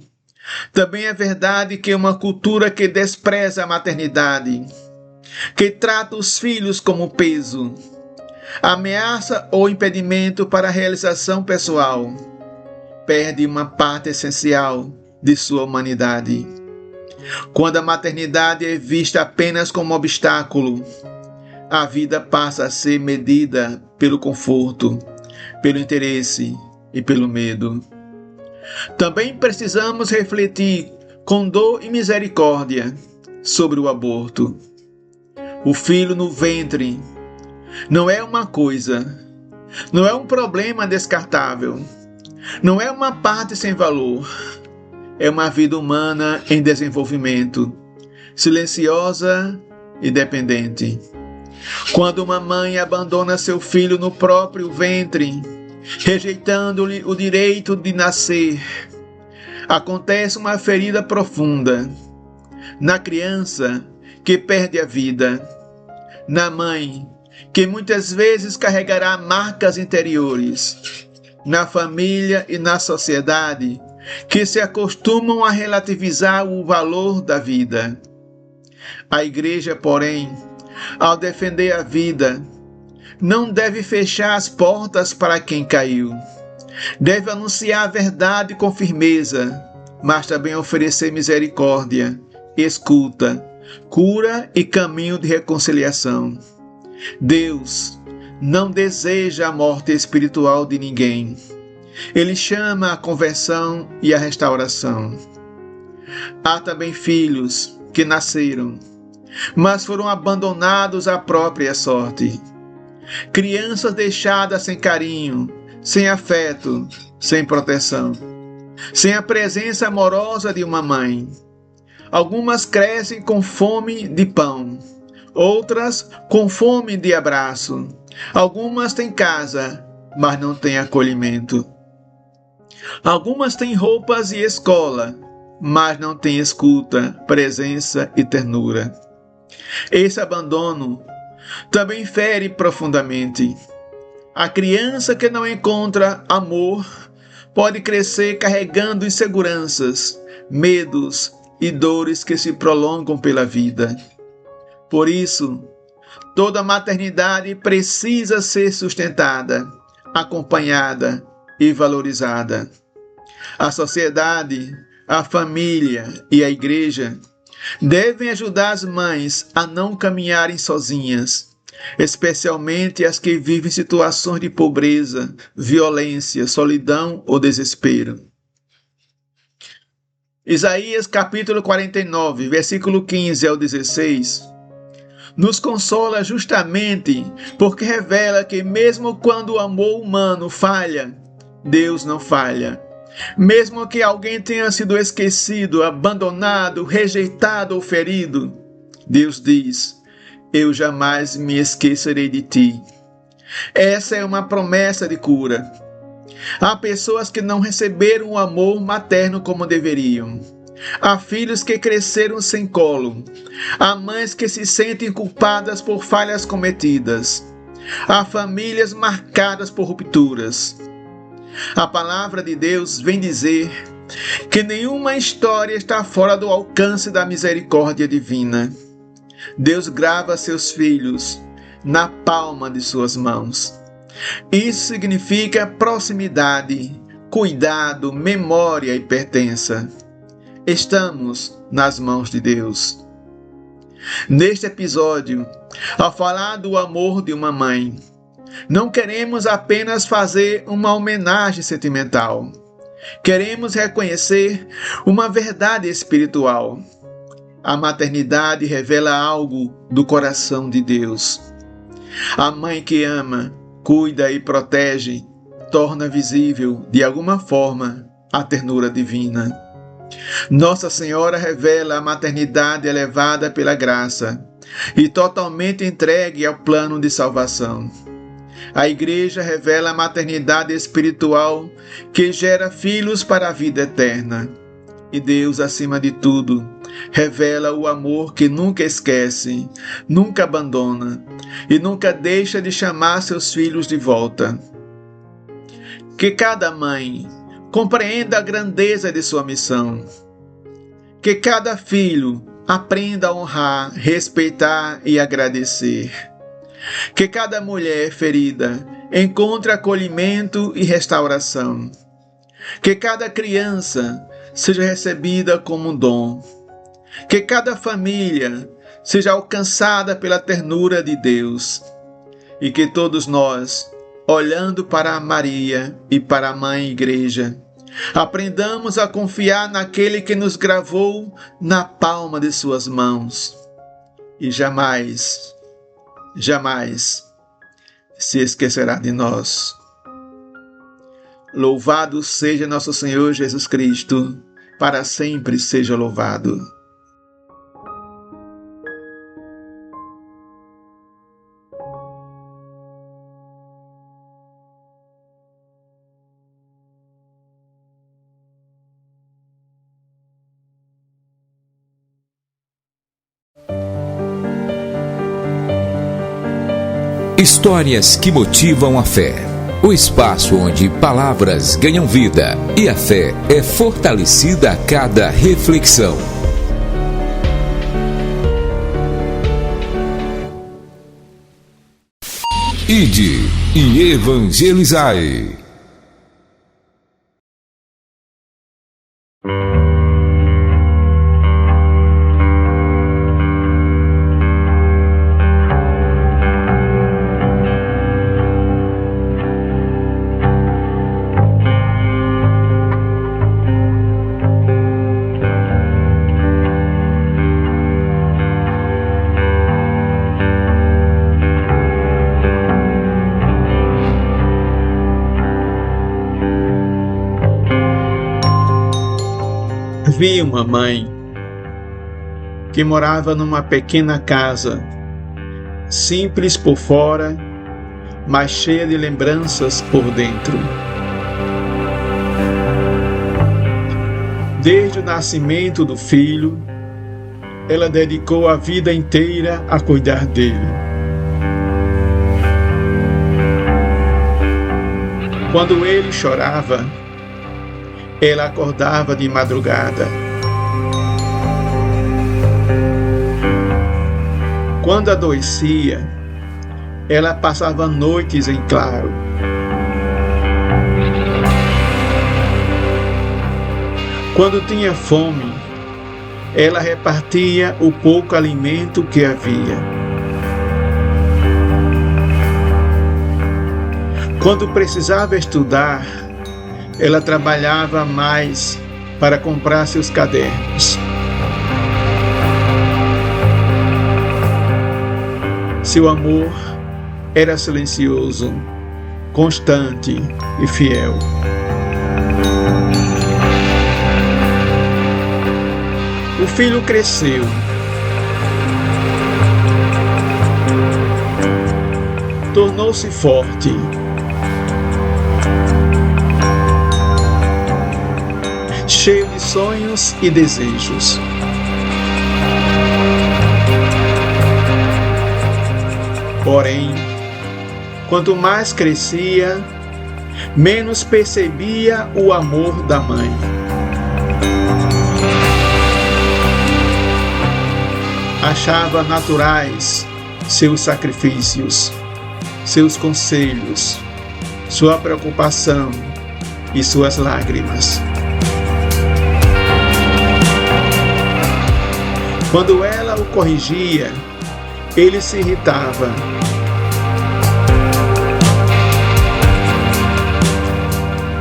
[SPEAKER 5] também é verdade que uma cultura que despreza a maternidade, que trata os filhos como peso, ameaça ou impedimento para a realização pessoal, perde uma parte essencial de sua humanidade. Quando a maternidade é vista apenas como obstáculo, a vida passa a ser medida pelo conforto, pelo interesse e pelo medo. Também precisamos refletir com dor e misericórdia sobre o aborto. O filho no ventre não é uma coisa, não é um problema descartável, não é uma parte sem valor. É uma vida humana em desenvolvimento, silenciosa e dependente. Quando uma mãe abandona seu filho no próprio ventre, rejeitando-lhe o direito de nascer, acontece uma ferida profunda na criança que perde a vida, na mãe que muitas vezes carregará marcas interiores, na família e na sociedade que se acostumam a relativizar o valor da vida. A Igreja, porém, ao defender a vida, não deve fechar as portas para quem caiu. Deve anunciar a verdade com firmeza, mas também oferecer misericórdia, escuta, cura e caminho de reconciliação. Deus não deseja a morte espiritual de ninguém. Ele chama a conversão e a restauração. Há também filhos que nasceram, mas foram abandonados à própria sorte. Crianças deixadas sem carinho, sem afeto, sem proteção, sem a presença amorosa de uma mãe. Algumas crescem com fome de pão, outras com fome de abraço. Algumas têm casa, mas não têm acolhimento. Algumas têm roupas e escola, mas não têm escuta, presença e ternura. Esse abandono também fere profundamente. A criança que não encontra amor pode crescer carregando inseguranças, medos e dores que se prolongam pela vida. Por isso, toda maternidade precisa ser sustentada, acompanhada e valorizada. A sociedade, a família e a Igreja devem ajudar as mães a não caminharem sozinhas, especialmente as que vivem situações de pobreza, violência, solidão ou desespero. Isaías capítulo 49, versículo 15 ao 16, nos consola justamente porque revela que mesmo quando o amor humano falha, Deus não falha. Mesmo que alguém tenha sido esquecido, abandonado, rejeitado ou ferido, Deus diz: eu jamais me esquecerei de ti. Essa é uma promessa de cura. Há pessoas que não receberam o amor materno como deveriam. Há filhos que cresceram sem colo. Há mães que se sentem culpadas por falhas cometidas. Há famílias marcadas por rupturas. A palavra de Deus vem dizer que nenhuma história está fora do alcance da misericórdia divina. Deus grava seus filhos na palma de suas mãos. Isso significa proximidade, cuidado, memória e pertença. Estamos nas mãos de Deus. Neste episódio, ao falar do amor de uma mãe, não queremos apenas fazer uma homenagem sentimental. Queremos reconhecer uma verdade espiritual. A maternidade revela algo do coração de Deus. A mãe que ama, cuida e protege, torna visível, de alguma forma, a ternura divina. Nossa Senhora revela a maternidade elevada pela graça e totalmente entregue ao plano de salvação. A Igreja revela a maternidade espiritual que gera filhos para a vida eterna. E Deus, acima de tudo, revela o amor que nunca esquece, nunca abandona e nunca deixa de chamar seus filhos de volta. Que cada mãe compreenda a grandeza de sua missão. Que cada filho aprenda a honrar, respeitar e agradecer. Que cada mulher ferida encontre acolhimento e restauração. Que cada criança seja recebida como um dom. Que cada família seja alcançada pela ternura de Deus. E que todos nós, olhando para Maria e para a Mãe Igreja, aprendamos a confiar naquele que nos gravou na palma de suas mãos. E jamais, jamais se esquecerá de nós. Louvado seja nosso Senhor Jesus Cristo, para sempre seja louvado.
[SPEAKER 3] Histórias que motivam a fé. O espaço onde palavras ganham vida e a fé é fortalecida a cada reflexão. Ide e evangelizai.
[SPEAKER 5] Vi uma mãe que morava numa pequena casa, simples por fora, mas cheia de lembranças por dentro. Desde o nascimento do filho, ela dedicou a vida inteira a cuidar dele. Quando ele chorava, ela acordava de madrugada. Quando adoecia, ela passava noites em claro. Quando tinha fome, ela repartia o pouco alimento que havia. Quando precisava estudar, ela trabalhava mais para comprar seus cadernos. Seu amor era silencioso, constante e fiel. O filho cresceu. Tornou-se forte. Cheio de sonhos e desejos. Porém, quanto mais crescia, menos percebia o amor da mãe. Achava naturais seus sacrifícios, seus conselhos, sua preocupação e suas lágrimas. Quando ela o corrigia, ele se irritava.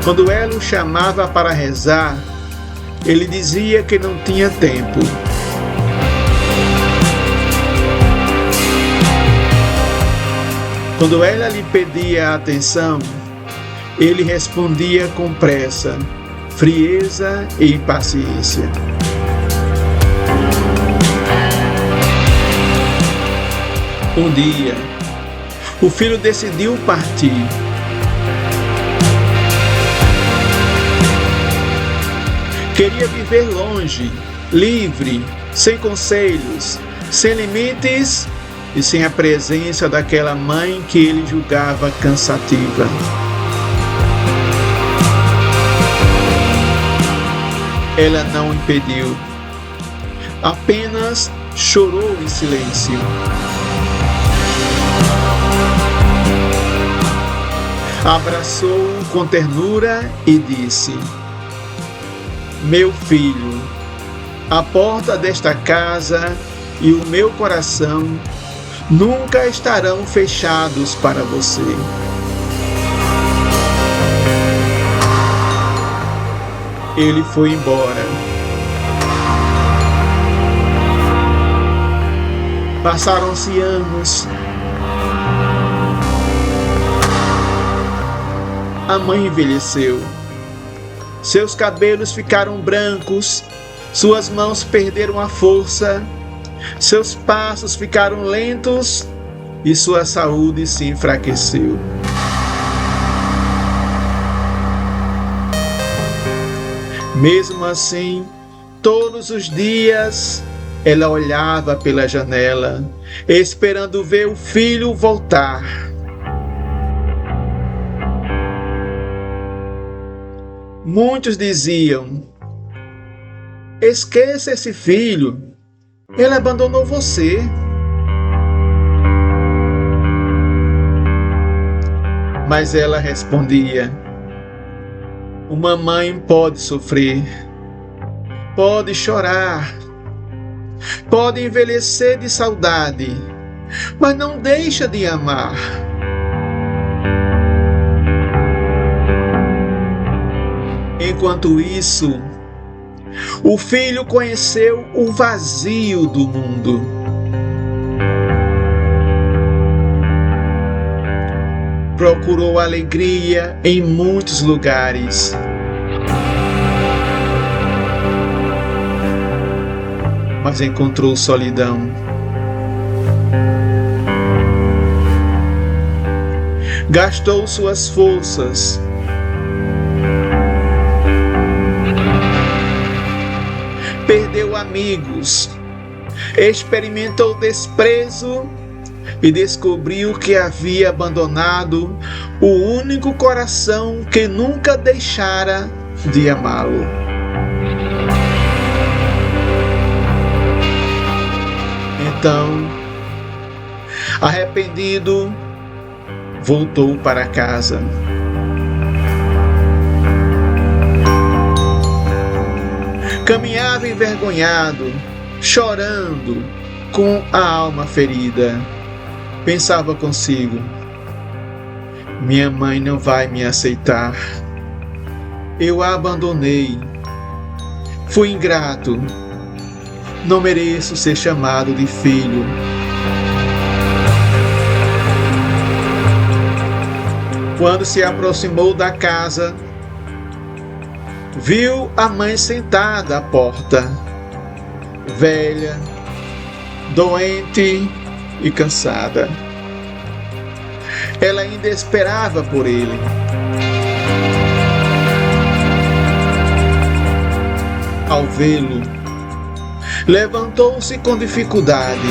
[SPEAKER 5] Quando ela o chamava para rezar, ele dizia que não tinha tempo. Quando ela lhe pedia atenção, ele respondia com pressa, frieza e impaciência. Um dia, o filho decidiu partir. Queria viver longe, livre, sem conselhos, sem limites e sem a presença daquela mãe que ele julgava cansativa. Ela não o impediu, apenas chorou em silêncio. Abraçou-o com ternura e disse: meu filho, a porta desta casa e o meu coração nunca estarão fechados para você. Ele foi embora. Passaram-se anos. A mãe envelheceu. Seus cabelos ficaram brancos, suas mãos perderam a força, seus passos ficaram lentos e sua saúde se enfraqueceu. Mesmo assim, todos os dias, ela olhava pela janela, esperando ver o filho voltar. Muitos diziam: esqueça esse filho, ele abandonou você. Mas ela respondia: uma mãe pode sofrer, pode chorar, pode envelhecer de saudade, mas não deixa de amar. Enquanto isso, o filho conheceu o vazio do mundo. Procurou alegria em muitos lugares. Mas encontrou solidão. Gastou suas forças. Perdeu amigos, experimentou desprezo e descobriu que havia abandonado o único coração que nunca deixara de amá-lo. Então, arrependido, voltou para casa. Caminhava envergonhado, chorando, com a alma ferida. Pensava consigo: minha mãe não vai me aceitar. Eu a abandonei. Fui ingrato. Não mereço ser chamado de filho. Quando se aproximou da casa, viu a mãe sentada à porta, velha, doente e cansada. Ela ainda esperava por ele. Ao vê-lo, levantou-se com dificuldade.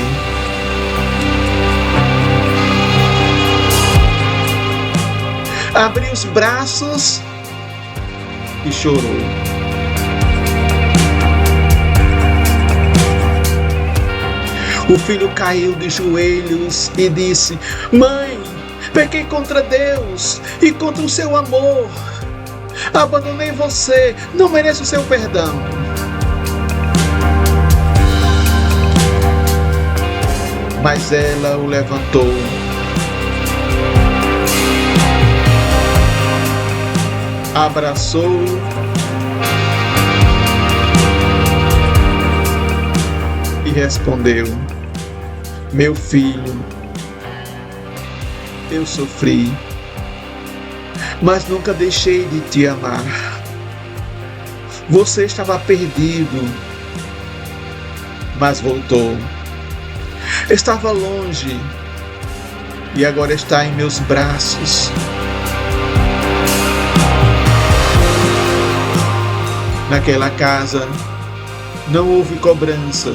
[SPEAKER 5] Abriu os braços e chorou. O filho caiu de joelhos e disse: Mãe, pequei contra Deus e contra o seu amor. Abandonei você, não mereço o seu perdão. Mas ela o levantou. Abraçou e respondeu: Meu filho, eu sofri, mas nunca deixei de te amar. Você estava perdido, mas voltou. Estava longe e agora está em meus braços. Naquela casa não houve cobrança,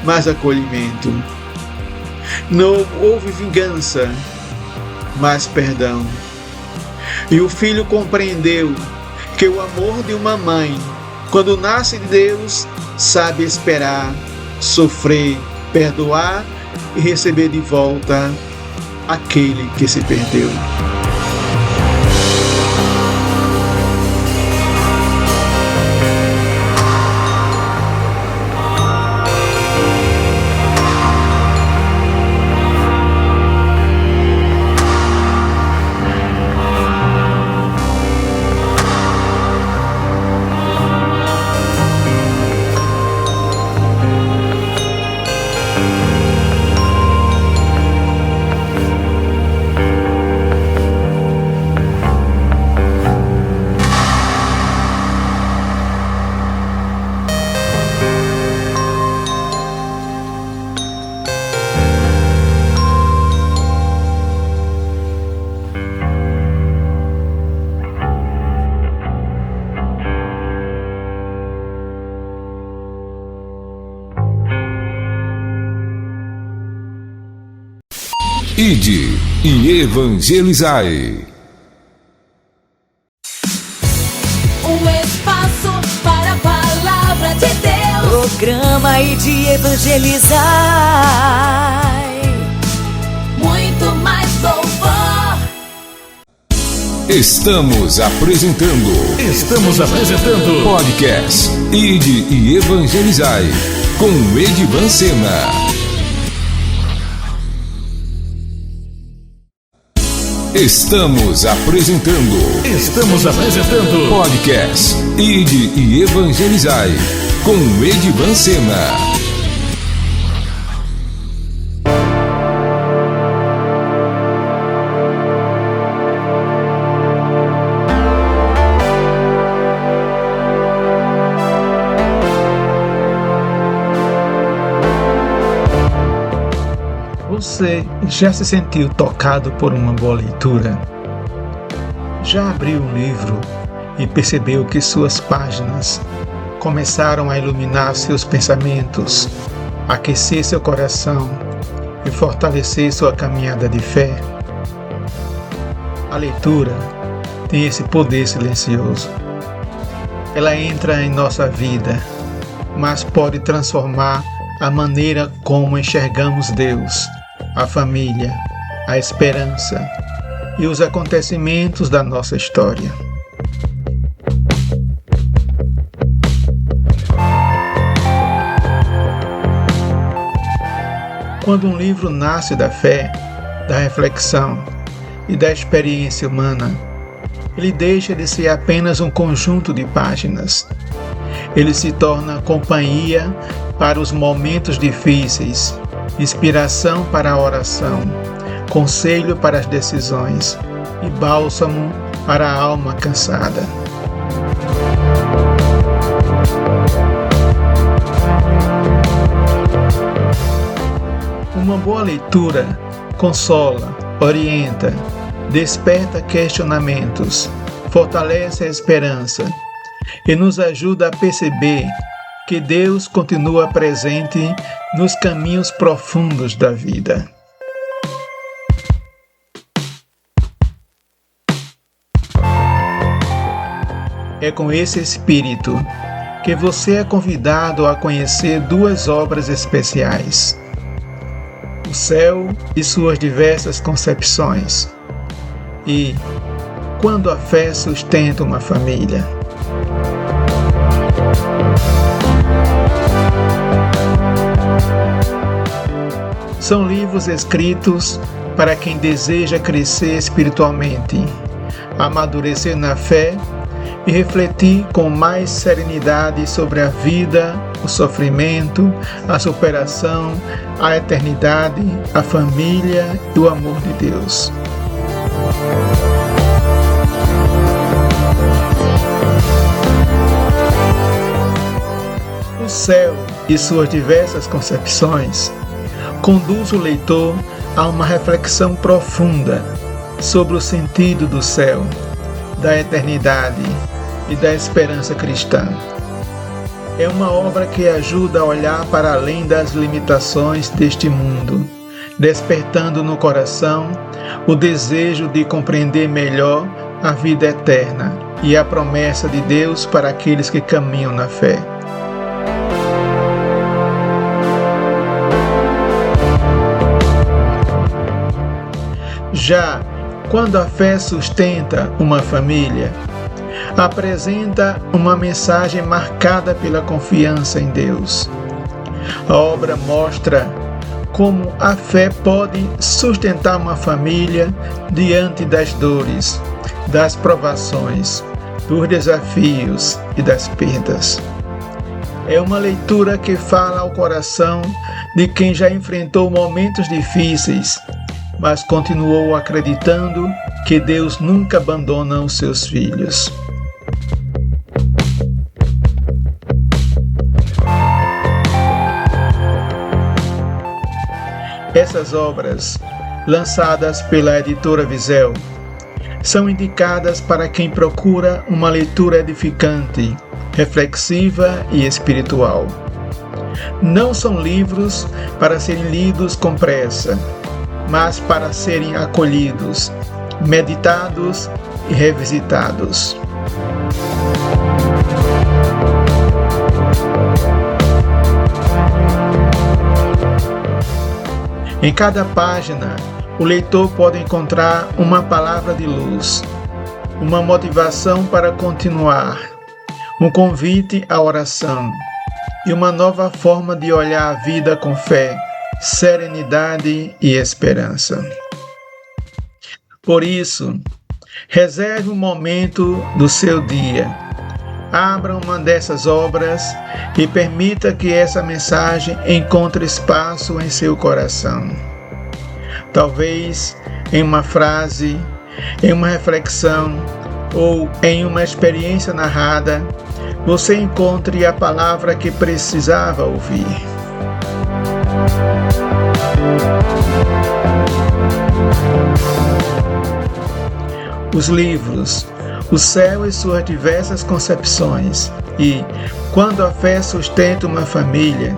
[SPEAKER 5] mas acolhimento. Não houve vingança, mas perdão. E o filho compreendeu que o amor de uma mãe, quando nasce de Deus, sabe esperar, sofrer, perdoar e receber de volta aquele que se perdeu.
[SPEAKER 3] Ide e evangelizai.
[SPEAKER 4] Um espaço para a palavra de Deus. Programa Ide e evangelizai. Muito mais louvor.
[SPEAKER 3] Estamos apresentando podcast Ide e Evangelizai com Edivan Sena. Estamos apresentando podcast Ide e Evangelizai com Edivan Sena.
[SPEAKER 5] Você já se sentiu tocado por uma boa leitura? Já abriu um livro e percebeu que suas páginas começaram a iluminar seus pensamentos, aquecer seu coração e fortalecer sua caminhada de fé? A leitura tem esse poder silencioso. Ela entra em nossa vida, mas pode transformar a maneira como enxergamos Deus, a família, a esperança e os acontecimentos da nossa história. Quando um livro nasce da fé, da reflexão e da experiência humana, ele deixa de ser apenas um conjunto de páginas Ele se torna companhia para os momentos difíceis, inspiração para a oração, conselho para as decisões e bálsamo para a alma cansada. Uma boa leitura consola, orienta, desperta questionamentos, fortalece a esperança e nos ajuda a perceber que Deus continua presente nos caminhos profundos da vida. É com esse espírito que você é convidado a conhecer duas obras especiais: O Céu e Suas Diversas Concepções e Quando a Fé Sustenta uma Família. São livros escritos para quem deseja crescer espiritualmente, amadurecer na fé e refletir com mais serenidade sobre a vida, o sofrimento, a superação, a eternidade, a família e o amor de Deus. O Céu e Suas Diversas Concepções conduz o leitor a uma reflexão profunda sobre o sentido do céu, da eternidade e da esperança cristã. É uma obra que ajuda a olhar para além das limitações deste mundo, despertando no coração o desejo de compreender melhor a vida eterna e a promessa de Deus para aqueles que caminham na fé. Já Quando a Fé Sustenta uma Família, apresenta uma mensagem marcada pela confiança em Deus. A obra mostra como a fé pode sustentar uma família diante das dores, das provações, dos desafios e das perdas. É uma leitura que fala ao coração de quem já enfrentou momentos difíceis, mas continuou acreditando que Deus nunca abandona os seus filhos. Essas obras, lançadas pela editora Visel, são indicadas para quem procura uma leitura edificante, reflexiva e espiritual. Não são livros para serem lidos com pressa, mas para serem acolhidos, meditados e revisitados. Em cada página, o leitor pode encontrar uma palavra de luz, uma motivação para continuar, um convite à oração e uma nova forma de olhar a vida com fé, serenidade e esperança. Por isso, reserve um momento do seu dia, abra uma dessas obras e permita que essa mensagem encontre espaço em seu coração. Talvez em uma frase, em uma reflexão ou em uma experiência narrada, você encontre a palavra que precisava ouvir. Os livros O Céu e Suas Diversas Concepções e Quando a Fé Sustenta uma Família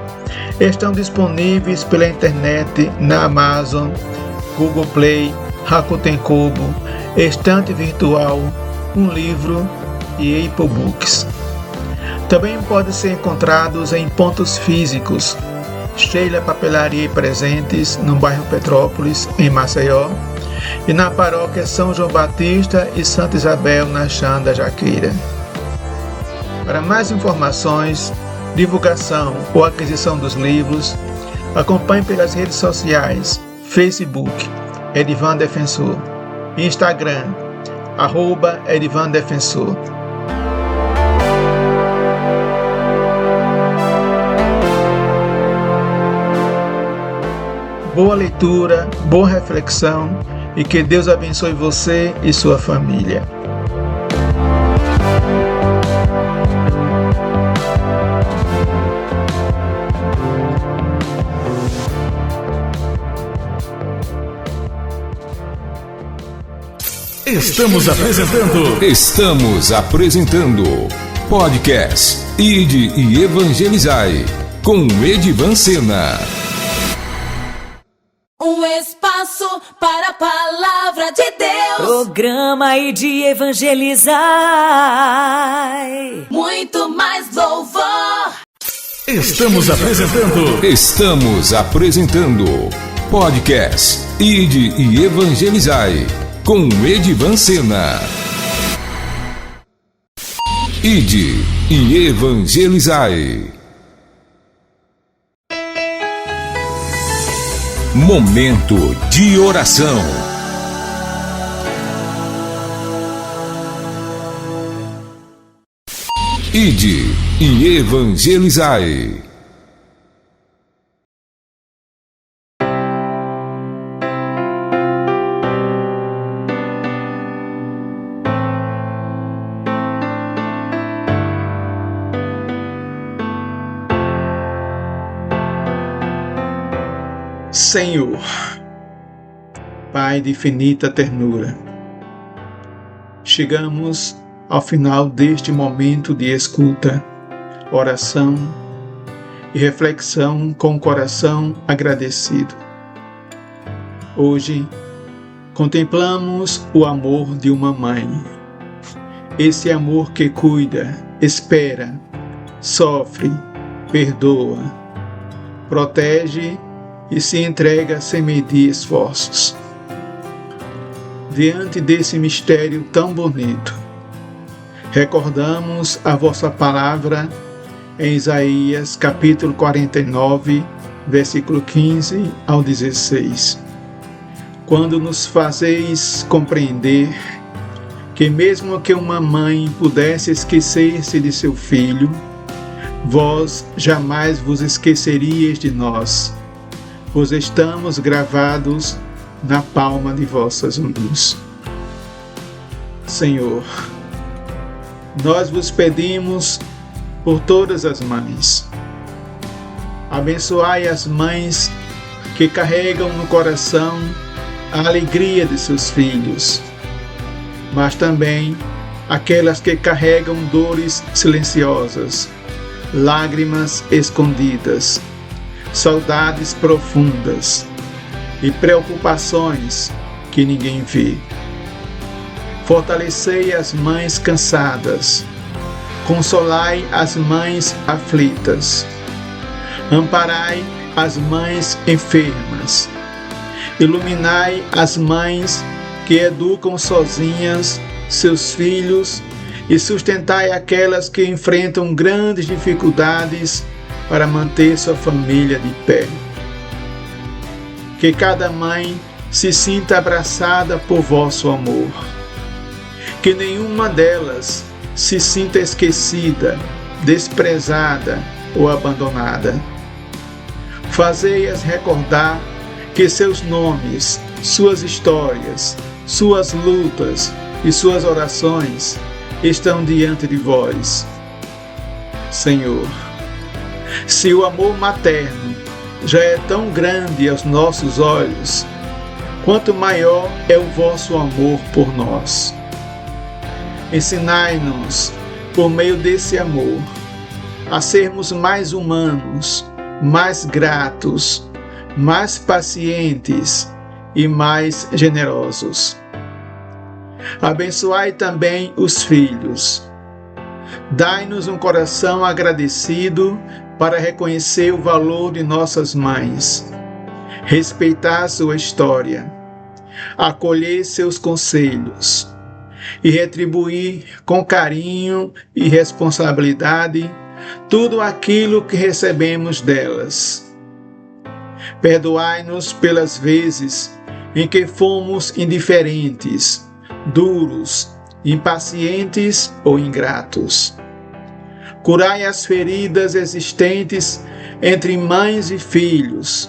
[SPEAKER 5] estão disponíveis pela internet na Amazon, Google Play, Rakuten Kobo, Estante Virtual, Um Livro e Apple Books. Também podem ser encontrados em pontos físicos, Sheila Papelaria e Presentes, no bairro Petrópolis, em Maceió, e na paróquia São João Batista e Santa Isabel, na Xanda Jaqueira. Para mais informações, divulgação ou aquisição dos livros, acompanhe pelas redes sociais, Facebook, Edivan Defensor, Instagram, @Edivan Defensor. boa leitura, boa reflexão e que Deus abençoe você e sua família.
[SPEAKER 3] Estamos apresentando podcast Ide e Evangelizai com Edivan Sena.
[SPEAKER 4] Um espaço para a palavra de Deus. Programa Ide e Evangelizai. Muito mais louvor.
[SPEAKER 3] Estamos apresentando podcast Ide e Evangelizai com Edivan Sena. Ide e Evangelizai. Momento de oração. Ide e Evangelizai.
[SPEAKER 5] Senhor, Pai de infinita ternura, chegamos ao final deste momento de escuta, oração e reflexão com o coração agradecido. Hoje, contemplamos o amor de uma mãe, esse amor que cuida, espera, sofre, perdoa, protege e se entrega sem medir esforços. Diante desse mistério tão bonito, recordamos a vossa palavra em Isaías capítulo 49, versículo 15 ao 16, quando nos fazeis compreender que mesmo que uma mãe pudesse esquecer-se de seu filho, vós jamais vos esqueceríeis de nós, pois estamos gravados na palma de vossas mãos. Senhor, nós vos pedimos por todas as mães. Abençoai as mães que carregam no coração a alegria de seus filhos, mas também aquelas que carregam dores silenciosas, lágrimas escondidas, saudades profundas e preocupações que ninguém vê. Fortalecei as mães cansadas, consolai as mães aflitas, amparai as mães enfermas, iluminai as mães que educam sozinhas seus filhos e sustentai aquelas que enfrentam grandes dificuldades para manter sua família de pé. Que cada mãe se sinta abraçada por vosso amor. Que nenhuma delas se sinta esquecida, desprezada ou abandonada. Fazei-as recordar que seus nomes, suas histórias, suas lutas e suas orações estão diante de vós. Senhor, se o amor materno já é tão grande aos nossos olhos, quanto maior é o vosso amor por nós. Ensinai-nos, por meio desse amor, a sermos mais humanos, mais gratos, mais pacientes e mais generosos. Abençoai também os filhos. Dai-nos um coração agradecido para reconhecer o valor de nossas mães, respeitar sua história, acolher seus conselhos e retribuir com carinho e responsabilidade tudo aquilo que recebemos delas. Perdoai-nos pelas vezes em que fomos indiferentes, duros, impacientes ou ingratos. Curai as feridas existentes entre mães e filhos.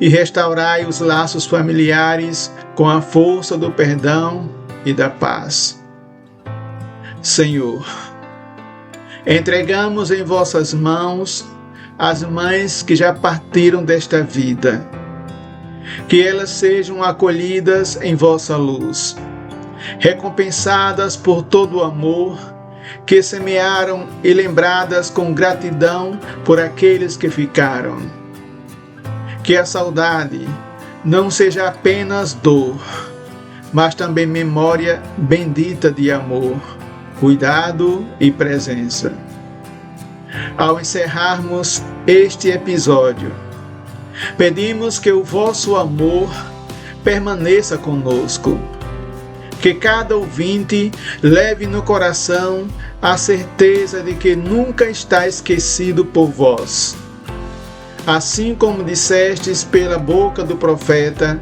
[SPEAKER 5] e restaurai os laços familiares com a força do perdão e da paz. Senhor, entregamos em vossas mãos as mães que já partiram desta vida, que elas sejam acolhidas em vossa luz, recompensadas por todo o amor que semearam e lembradas com gratidão por aqueles que ficaram. Que a saudade não seja apenas dor, mas também memória bendita de amor, cuidado e presença. Ao encerrarmos este episódio, pedimos que o vosso amor permaneça conosco, que cada ouvinte leve no coração a certeza de que nunca está esquecido por vós. Assim como dissestes pela boca do profeta,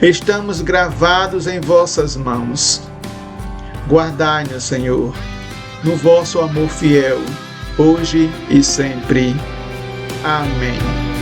[SPEAKER 5] estamos gravados em vossas mãos. Guardai-nos, Senhor, no vosso amor fiel, hoje e sempre. Amém.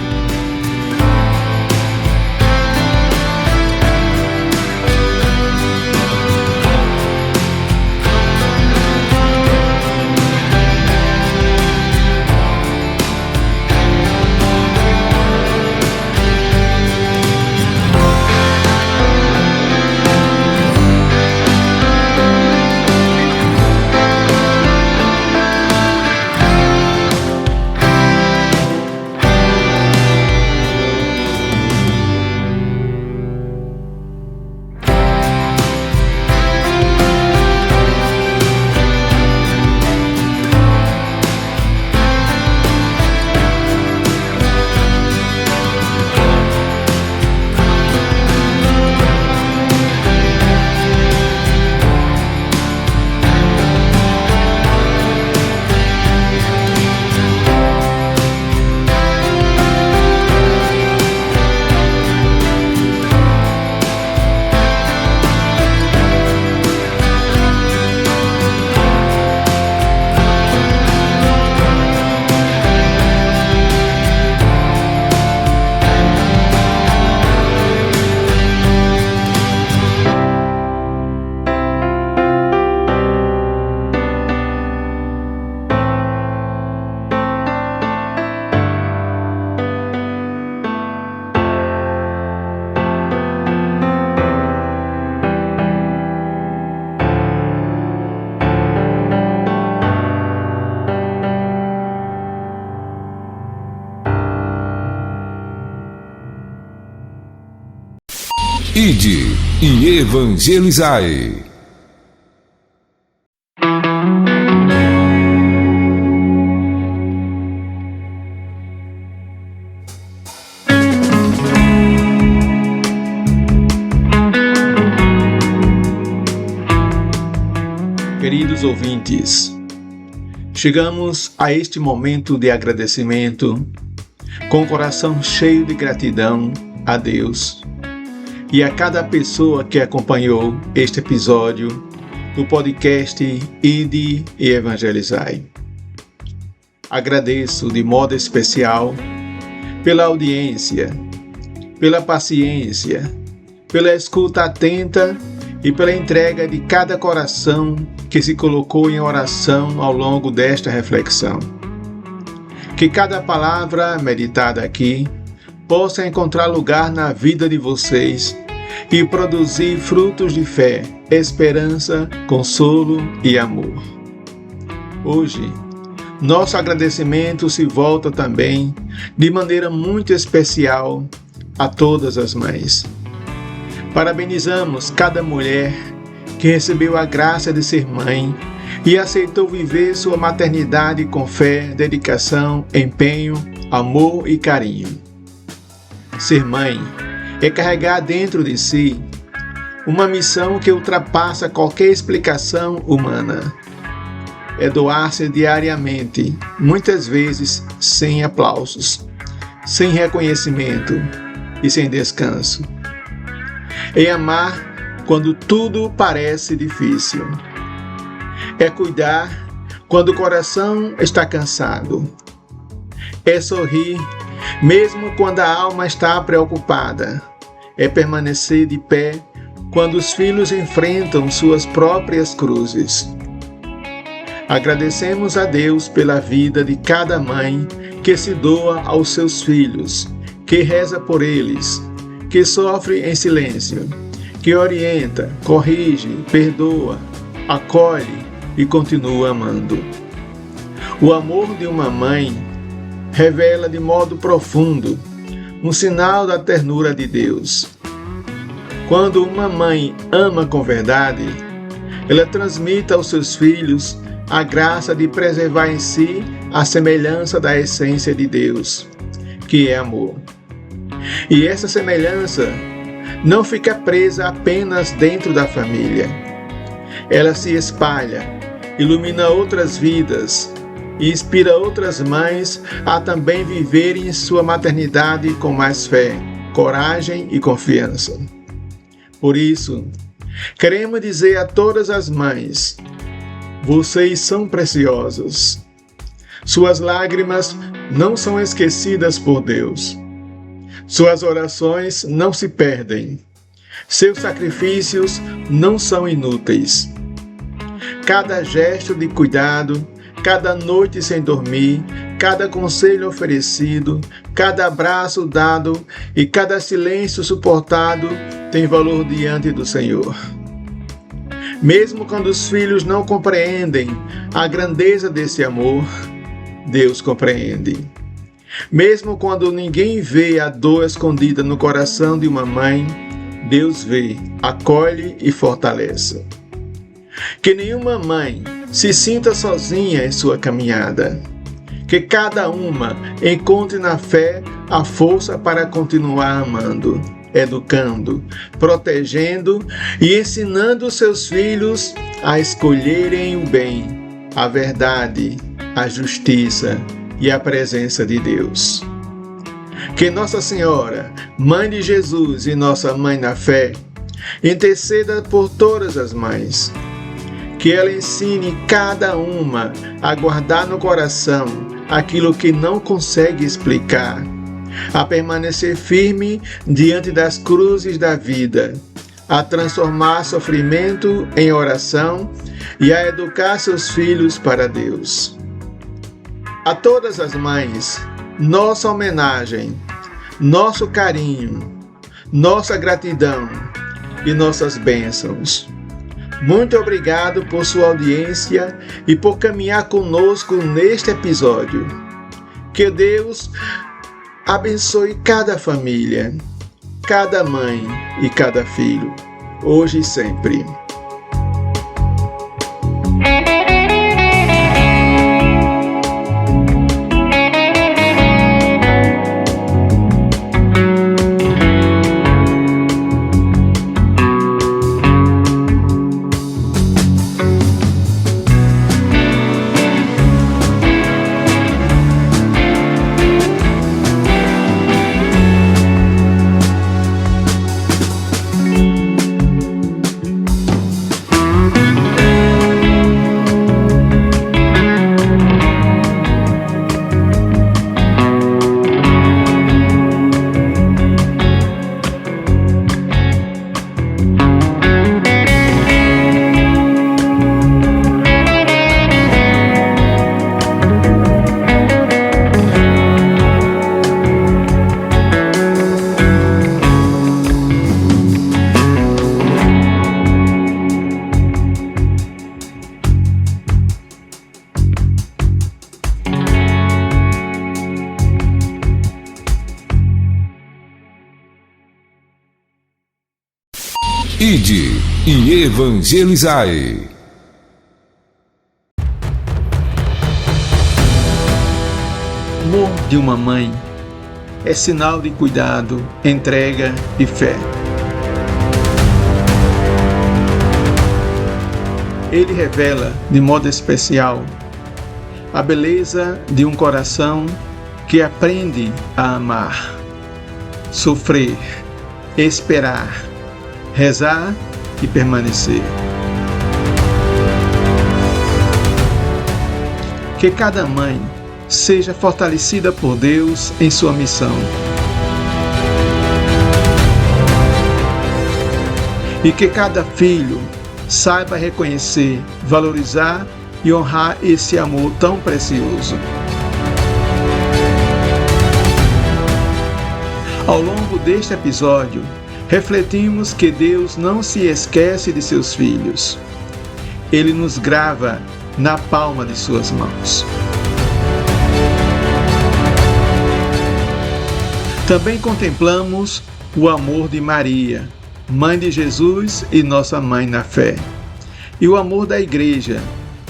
[SPEAKER 3] Ide e evangelizai.
[SPEAKER 5] Queridos ouvintes, chegamos a este momento de agradecimento com o coração cheio de gratidão a Deus e a cada pessoa que acompanhou este episódio do podcast Ide e Evangelizai. Agradeço de modo especial pela audiência, pela paciência, pela escuta atenta e pela entrega de cada coração que se colocou em oração ao longo desta reflexão. Que cada palavra meditada aqui possa encontrar lugar na vida de vocês e produzir frutos de fé, esperança, consolo e amor. Hoje, nosso agradecimento se volta também, de maneira muito especial, a todas as mães. Parabenizamos cada mulher que recebeu a graça de ser mãe e aceitou viver sua maternidade com fé, dedicação, empenho, amor e carinho. Ser mãe é carregar dentro de si uma missão que ultrapassa qualquer explicação humana. É doar-se diariamente, muitas vezes sem aplausos, sem reconhecimento e sem descanso. É amar quando tudo parece difícil. É cuidar quando o coração está cansado. É sorrir mesmo quando a alma está preocupada. É permanecer de pé quando os filhos enfrentam suas próprias cruzes. Agradecemos a Deus pela vida de cada mãe que se doa aos seus filhos, que reza por eles, que sofre em silêncio, que orienta, corrige, perdoa, acolhe e continua amando. O amor de uma mãe revela de modo profundo um sinal da ternura de Deus. Quando uma mãe ama com verdade, ela transmite aos seus filhos a graça de preservar em si a semelhança da essência de Deus, que é amor. E essa semelhança não fica presa apenas dentro da família. Ela se espalha, ilumina outras vidas e inspira outras mães a também viverem sua maternidade com mais fé, coragem e confiança. Por isso, queremos dizer a todas as mães: vocês são preciosas. Suas lágrimas não são esquecidas por Deus. Suas orações não se perdem. Seus sacrifícios não são inúteis. Cada gesto de cuidado, cada noite sem dormir, cada conselho oferecido, cada abraço dado e cada silêncio suportado tem valor diante do Senhor. Mesmo quando os filhos não compreendem a grandeza desse amor, Deus compreende. Mesmo quando ninguém vê a dor escondida no coração de uma mãe, Deus vê, acolhe e fortalece. Que nenhuma mãe se sinta sozinha em sua caminhada. Que cada uma encontre na fé a força para continuar amando, educando, protegendo e ensinando seus filhos a escolherem o bem, a verdade, a justiça e a presença de Deus. Que Nossa Senhora, Mãe de Jesus e nossa Mãe na fé, interceda por todas as mães. Que ela ensine cada uma a guardar no coração aquilo que não consegue explicar, a permanecer firme diante das cruzes da vida, a transformar sofrimento em oração e a educar seus filhos para Deus. A todas as mães, nossa homenagem, nosso carinho, nossa gratidão e nossas bênçãos. Muito obrigado por sua audiência e por caminhar conosco neste episódio. Que Deus abençoe cada família, cada mãe e cada filho, hoje e sempre.
[SPEAKER 3] Ide e evangelizai.
[SPEAKER 5] O amor de uma mãe é sinal de cuidado, entrega e fé. Ele revela, de modo especial, a beleza de um coração que aprende a amar, sofrer, esperar, rezar e permanecer. Que cada mãe seja fortalecida por Deus em sua missão. E que cada filho saiba reconhecer, valorizar e honrar esse amor tão precioso. Ao longo deste episódio, refletimos que Deus não se esquece de seus filhos. Ele nos grava na palma de suas mãos. Também contemplamos o amor de Maria, mãe de Jesus e nossa mãe na fé, e o amor da Igreja,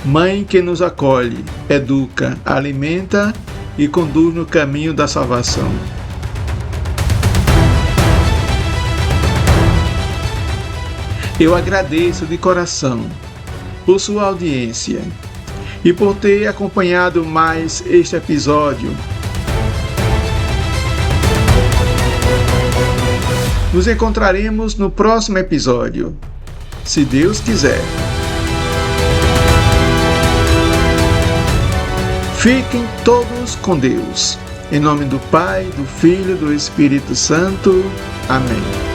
[SPEAKER 5] mãe que nos acolhe, educa, alimenta e conduz no caminho da salvação. Eu agradeço de coração por sua audiência e por ter acompanhado mais este episódio. Nos encontraremos no próximo episódio, se Deus quiser. Fiquem todos com Deus. Em nome do Pai, do Filho e do Espírito Santo. Amém.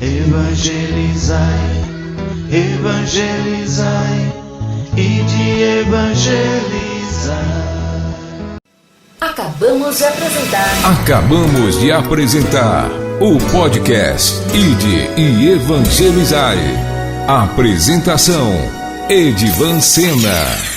[SPEAKER 1] Evangelizai, evangelizai, ide evangelizar.
[SPEAKER 4] Acabamos de apresentar
[SPEAKER 3] o podcast Ide e Evangelizai. Apresentação: Edivan Sena.